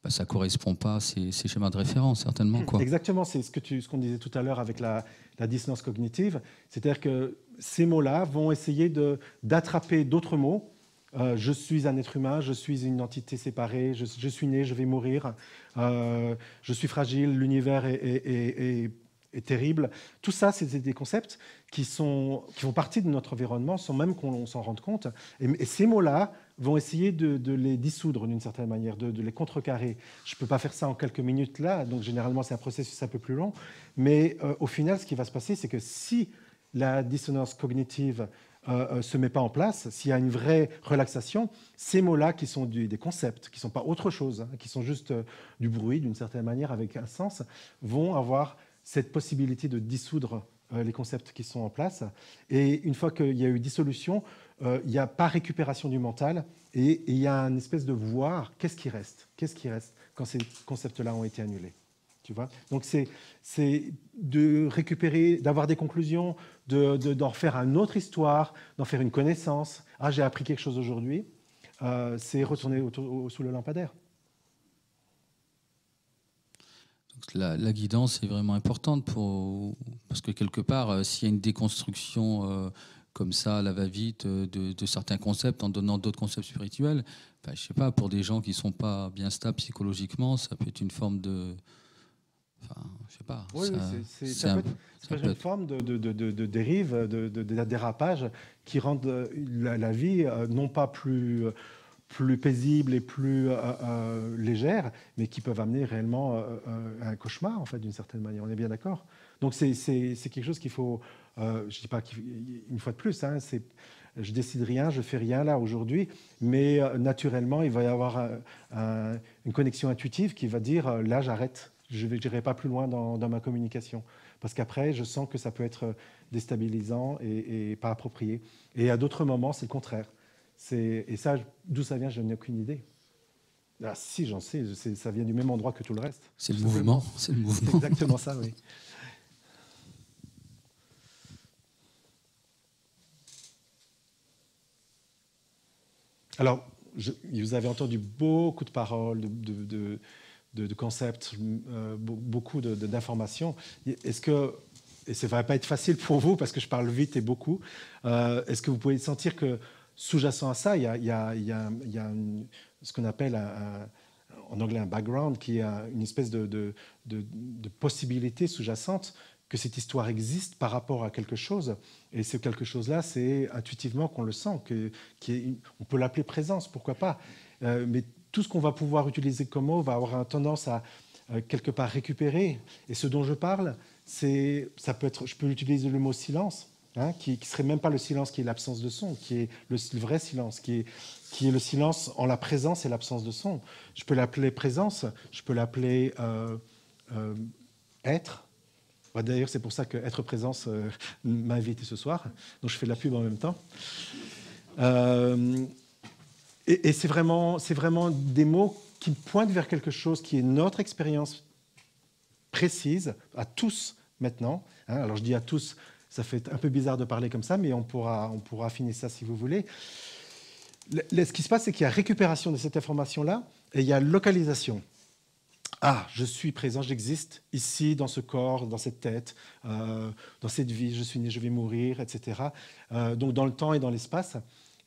ça ne correspond pas à ces schémas de référence, certainement. Quoi. Exactement, c'est ce qu'on disait tout à l'heure avec la dissonance cognitive. C'est-à-dire que ces mots-là vont essayer d'attraper d'autres mots. Je suis un être humain, je suis une entité séparée, je suis né, je vais mourir, je suis fragile, l'univers est terrible. Tout ça, c'est des concepts qui font partie de notre environnement sans même qu'on s'en rende compte. Et ces mots-là vont essayer de les dissoudre d'une certaine manière, de les contrecarrer. Je ne peux pas faire ça en quelques minutes là, donc généralement c'est un processus un peu plus long. Mais au final, ce qui va se passer, c'est que si la dissonance cognitive ne se met pas en place, s'il y a une vraie relaxation, ces mots-là qui sont des concepts, qui ne sont pas autre chose, hein, qui sont juste du bruit d'une certaine manière avec un sens, vont avoir cette possibilité de dissoudre les concepts qui sont en place. Et une fois qu'il y a eu dissolution, il n'y a pas récupération du mental et il y a une espèce de voir qu'est-ce qui reste quand ces concepts-là ont été annulés. Tu vois? Donc c'est de récupérer, d'avoir des conclusions, d'en refaire une autre histoire, d'en faire une connaissance. Ah, j'ai appris quelque chose aujourd'hui. C'est retourner sous le lampadaire. La guidance est vraiment importante parce que quelque part, s'il y a une déconstruction comme ça, la va-vite, de certains concepts en donnant d'autres concepts spirituels, je ne sais pas, pour des gens qui ne sont pas bien stables psychologiquement, ça peut être une forme de... Enfin, je ne sais pas. Oui, ça peut être une forme de dérive, de dérapage qui rendent la vie non pas plus paisible et plus légère, mais qui peuvent amener réellement à un cauchemar, en fait, d'une certaine manière. On est bien d'accord? Donc, c'est quelque chose qu'il faut... je ne dis pas une fois de plus, hein, je décide rien, je fais rien là aujourd'hui, mais naturellement, il va y avoir une connexion intuitive qui va dire là, j'arrête, je n'irai pas plus loin dans ma communication. Parce qu'après, je sens que ça peut être déstabilisant et pas approprié. Et à d'autres moments, c'est le contraire. Et ça, d'où ça vient, je n'ai aucune idée. Ah, si, j'en sais, ça vient du même endroit que tout le reste. C'est le mouvement. C'est le mouvement. C'est exactement ça, oui. Alors, vous avez entendu beaucoup de paroles, de concepts, beaucoup d'informations. Est-ce que, et ça ne va pas être facile pour vous parce que je parle vite et beaucoup, est-ce que vous pouvez sentir que sous-jacent à ça, il y a ce qu'on appelle en anglais un background, qui est une espèce de possibilité sous-jacente que cette histoire existe par rapport à quelque chose. Et ce quelque chose-là, c'est intuitivement qu'on le sent, on peut l'appeler présence, pourquoi pas. Mais tout ce qu'on va pouvoir utiliser comme mot va avoir tendance à quelque part récupérer. Et ce dont je parle, ça peut être, je peux utiliser le mot silence, hein, qui serait même pas le silence qui est l'absence de son, qui est le vrai silence, qui est le silence en la présence et l'absence de son. Je peux l'appeler présence, je peux l'appeler être. D'ailleurs, c'est pour ça que Être Présence m'a invité ce soir, donc je fais de la pub en même temps. Et c'est vraiment des mots qui pointent vers quelque chose qui est notre expérience précise, à tous maintenant. Hein. Alors je dis à tous, ça fait un peu bizarre de parler comme ça, mais on pourra affiner ça si vous voulez. Ce qui se passe, c'est qu'il y a récupération de cette information-là, et il y a localisation. Ah, je suis présent, j'existe ici, dans ce corps, dans cette tête, dans cette vie, je suis né, je vais mourir, etc. Donc dans le temps et dans l'espace.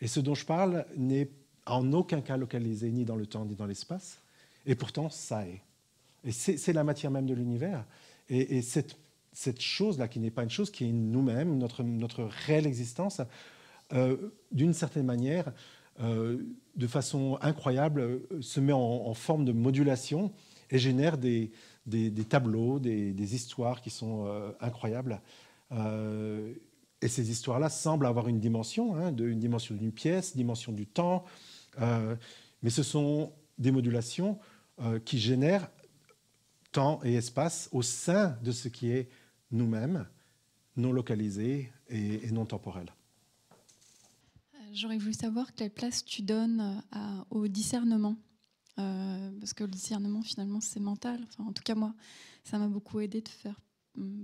Et ce dont je parle n'est en aucun cas localisé ni dans le temps ni dans l'espace. Et pourtant, ça est. Et c'est la matière même de l'univers. Et cette chose-là, qui n'est pas une chose, qui est nous-mêmes, notre réelle existence, d'une certaine manière, de façon incroyable, se met en forme de modulation et génère des tableaux, des histoires qui sont incroyables. Et ces histoires-là semblent avoir une dimension, hein, une dimension d'une pièce, dimension du temps, mais ce sont des modulations qui génèrent temps et espace au sein de ce qui est nous-mêmes, non localisé et non temporel. J'aurais voulu savoir quelle place tu donnes au discernement. Parce que le discernement, finalement, c'est mental. Enfin, en tout cas, moi, ça m'a beaucoup aidé de faire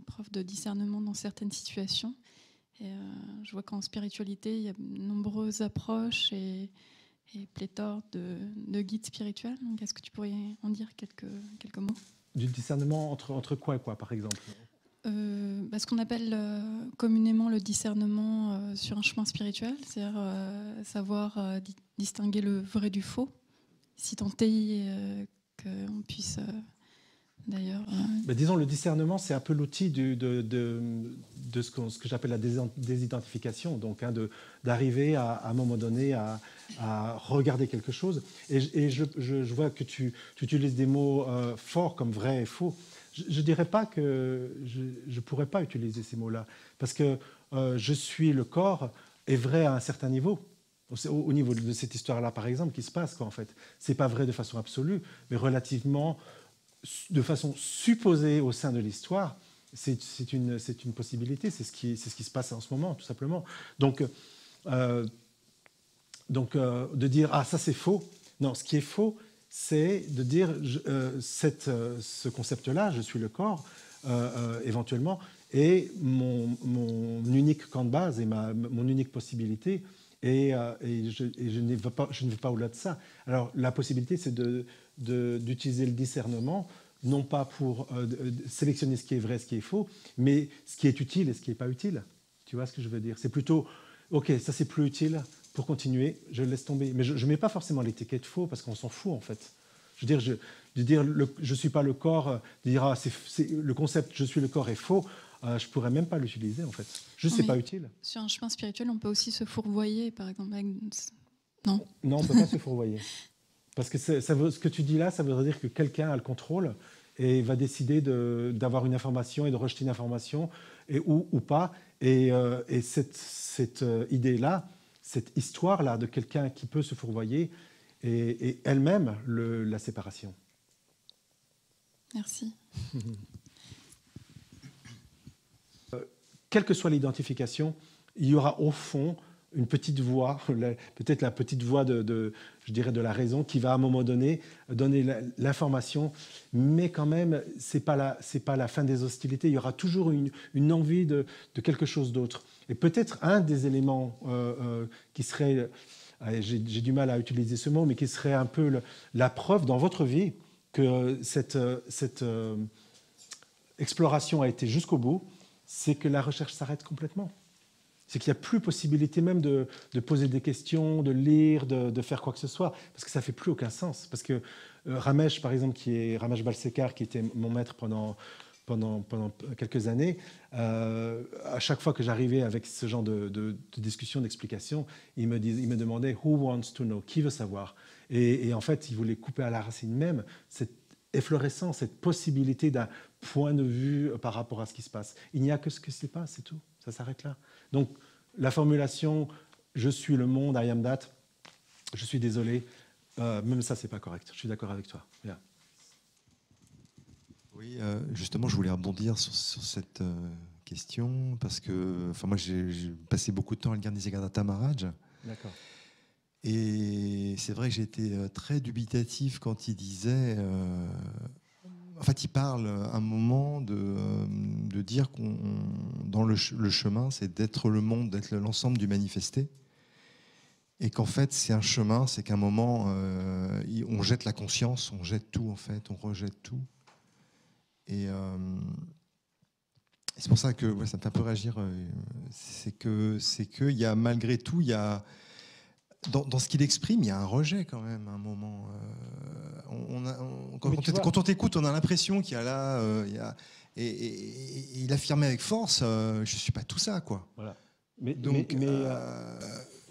preuve de discernement dans certaines situations. Et je vois qu'en spiritualité, il y a de nombreuses approches et pléthore de guides spirituels. Donc, est-ce que tu pourrais en dire quelques mots ? Du discernement entre quoi et quoi, par exemple ? Ce qu'on appelle communément le discernement sur un chemin spirituel, c'est-à-dire savoir distinguer le vrai du faux. Si tant est qu'on puisse d'ailleurs... Disons, le discernement, c'est un peu l'outil de ce que j'appelle la désidentification, donc hein, d'arriver à un moment donné à regarder quelque chose. Et je vois que tu utilises des mots forts comme vrai et faux. Je ne dirais pas que je ne pourrais pas utiliser ces mots-là, parce que je suis le corps est vrai à un certain niveau. Au niveau de cette histoire-là, par exemple, qui se passe, quoi, en fait. Ce n'est pas vrai de façon absolue, mais relativement, de façon supposée au sein de l'histoire, c'est une possibilité, c'est ce qui se passe en ce moment, tout simplement. Donc de dire « Ah, ça c'est faux », non, ce qui est faux, c'est de dire ce concept-là, je suis le corps, éventuellement, et mon unique camp de base et mon unique possibilité, et je ne vais pas au-delà de ça. Alors, la possibilité, c'est d'utiliser le discernement, non pas pour sélectionner ce qui est vrai, ce qui est faux, mais ce qui est utile et ce qui n'est pas utile. Tu vois ce que je veux dire ? C'est plutôt, OK, ça c'est plus utile, pour continuer, je le laisse tomber. Mais je ne mets pas forcément l'étiquette faux, parce qu'on s'en fout, en fait. Je veux dire, je ne suis pas le corps, de dire, le concept « je suis le corps » est faux, je ne pourrais même pas l'utiliser, en fait. Juste, ce n'est pas utile. Sur un chemin spirituel, on peut aussi se fourvoyer, par exemple. Non, on ne peut pas se fourvoyer. Parce que ce que tu dis là, ça veut dire que quelqu'un a le contrôle et va décider d'avoir une information et de rejeter une information, ou pas. Et cette idée-là, cette histoire-là de quelqu'un qui peut se fourvoyer, est elle-même la séparation. Merci. Quelle que soit l'identification, il y aura au fond une petite voix, peut-être la petite voix je dirais de la raison, qui va à un moment donné donner l'information, mais quand même, c'est pas la fin des hostilités. Il y aura toujours une envie de quelque chose d'autre. Et peut-être un des éléments qui serait, j'ai du mal à utiliser ce mot, mais qui serait un peu la preuve dans votre vie que cette exploration a été jusqu'au bout, c'est que la recherche s'arrête complètement. C'est qu'il n'y a plus possibilité même de poser des questions, de lire, de faire quoi que ce soit, parce que ça ne fait plus aucun sens. Parce que Ramesh, par exemple, Ramesh Balsekar, qui était mon maître pendant pendant quelques années, à chaque fois que j'arrivais avec ce genre de discussion, d'explication, il me demandait « Who wants to know ?» Qui veut savoir? Et en fait, il voulait couper à la racine même cette efflorescence, cette possibilité d'un point de vue par rapport à ce qui se passe. Il n'y a que ce qui se passe, c'est tout. Ça s'arrête là. Donc, la formulation « Je suis le monde, I am that », je suis désolé, même ça, c'est pas correct. Je suis d'accord avec toi. Yeah. Oui, justement, je voulais rebondir sur cette question, parce que moi, j'ai passé beaucoup de temps à lire Nisargadatta Maharaj. D'accord. Et c'est vrai que j'ai été très dubitatif quand il disait... en fait, il parle à un moment de dire qu'on dans le chemin, c'est d'être le monde, d'être l'ensemble du manifesté. Et qu'en fait, c'est un chemin, c'est qu'à un moment, on jette la conscience, on jette tout, en fait, on rejette tout. Et c'est pour ça que ça me fait un peu réagir. C'est que il y a, malgré tout, il y a dans ce qu'il exprime, il y a un rejet quand même à un moment. Quand on t'écoute, on a l'impression qu'il y a là, et il affirmait avec force, je suis pas tout ça, quoi. Voilà.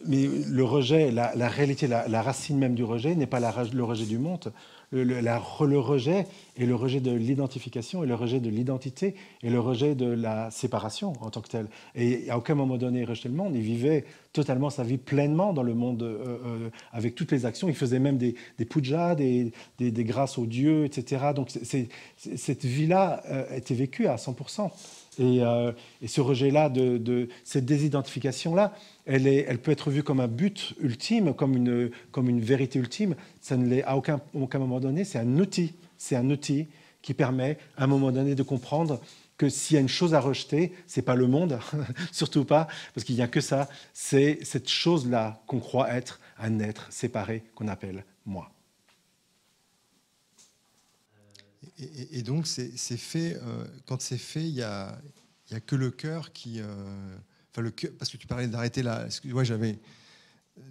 Mais le rejet, la réalité, la racine même du rejet n'est pas le rejet du monde. Le rejet est le rejet de l'identification, et le rejet de l'identité, et le rejet de la séparation en tant que tel. Et à aucun moment donné, il rejetait le monde. Il vivait totalement sa vie pleinement dans le monde, avec toutes les actions. Il faisait même des pujas, des grâces aux dieux, etc. Donc cette vie-là était vécue à 100%. Et ce rejet-là, cette désidentification-là, elle peut être vue comme un but ultime, comme une vérité ultime. Ça ne l'est à aucun moment donné. C'est un outil. C'est un outil qui permet, à un moment donné, de comprendre que s'il y a une chose à rejeter, c'est pas le monde, surtout pas, parce qu'il n'y a que ça. C'est cette chose-là qu'on croit être un être séparé qu'on appelle moi. Et donc, c'est fait. Quand c'est fait, il y a que le cœur qui. Le cœur, parce que tu parlais d'arrêter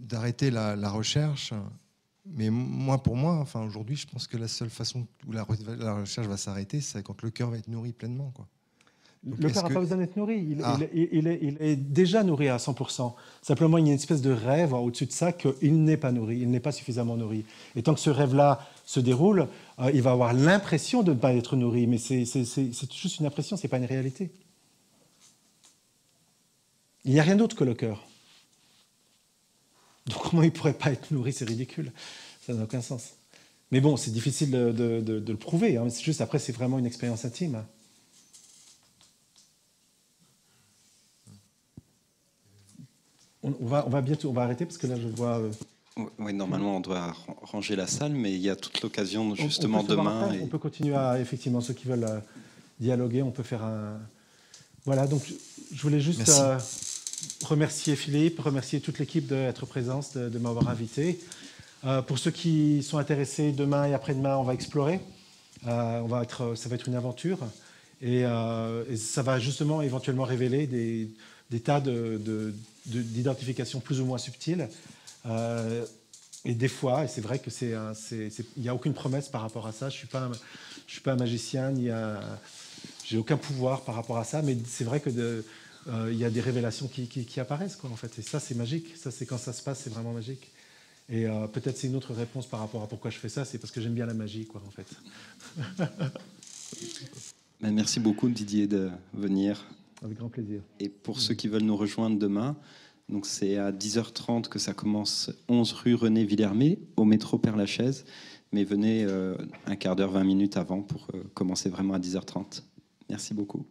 d'arrêter la recherche. Mais pour moi, aujourd'hui, je pense que la seule façon où la recherche va s'arrêter, c'est quand le cœur va être nourri pleinement, quoi. Donc, le cœur n'a pas besoin d'être nourri. Il est déjà nourri à 100%. Simplement, il y a une espèce de rêve au-dessus de ça qu'il n'est pas nourri, il n'est pas suffisamment nourri. Et tant que ce rêve-là se déroule, il va avoir l'impression de ne pas être nourri. Mais c'est juste une impression, ce n'est pas une réalité. Il n'y a rien d'autre que le cœur. Donc comment il ne pourrait pas être nourri? C'est ridicule. Ça n'a aucun sens. Mais bon, c'est difficile de le prouver. Hein. C'est juste, après, c'est vraiment une expérience intime. On va arrêter parce que là, je vois... Oui, normalement, on doit ranger la salle, mais il y a toute l'occasion, justement, demain. On peut continuer effectivement, ceux qui veulent dialoguer, on peut faire un... Voilà, donc je voulais juste remercier Philippe, remercier toute l'équipe d'être présente, de m'avoir invité. Pour ceux qui sont intéressés, demain et après-demain, on va explorer. Ça va être une aventure. Et ça va justement éventuellement révéler des tas d'identifications plus ou moins subtiles. Et des fois, et c'est vrai que il n'y a aucune promesse par rapport à ça. Je suis pas un magicien, j'ai aucun pouvoir par rapport à ça, mais c'est vrai que il y a des révélations qui apparaissent, quoi, en fait. Et ça, c'est magique. Ça, c'est quand ça se passe, c'est vraiment magique. Et peut-être c'est une autre réponse par rapport à pourquoi je fais ça, c'est parce que j'aime bien la magie, quoi, en fait. Merci beaucoup, Didier, de venir. Avec grand plaisir. Et pour ceux qui veulent nous rejoindre demain, donc c'est à 10h30 que ça commence, 11 rue René Villermé, au métro Père-Lachaise. Mais venez un quart d'heure, 20 minutes avant pour commencer vraiment à 10h30. Merci beaucoup.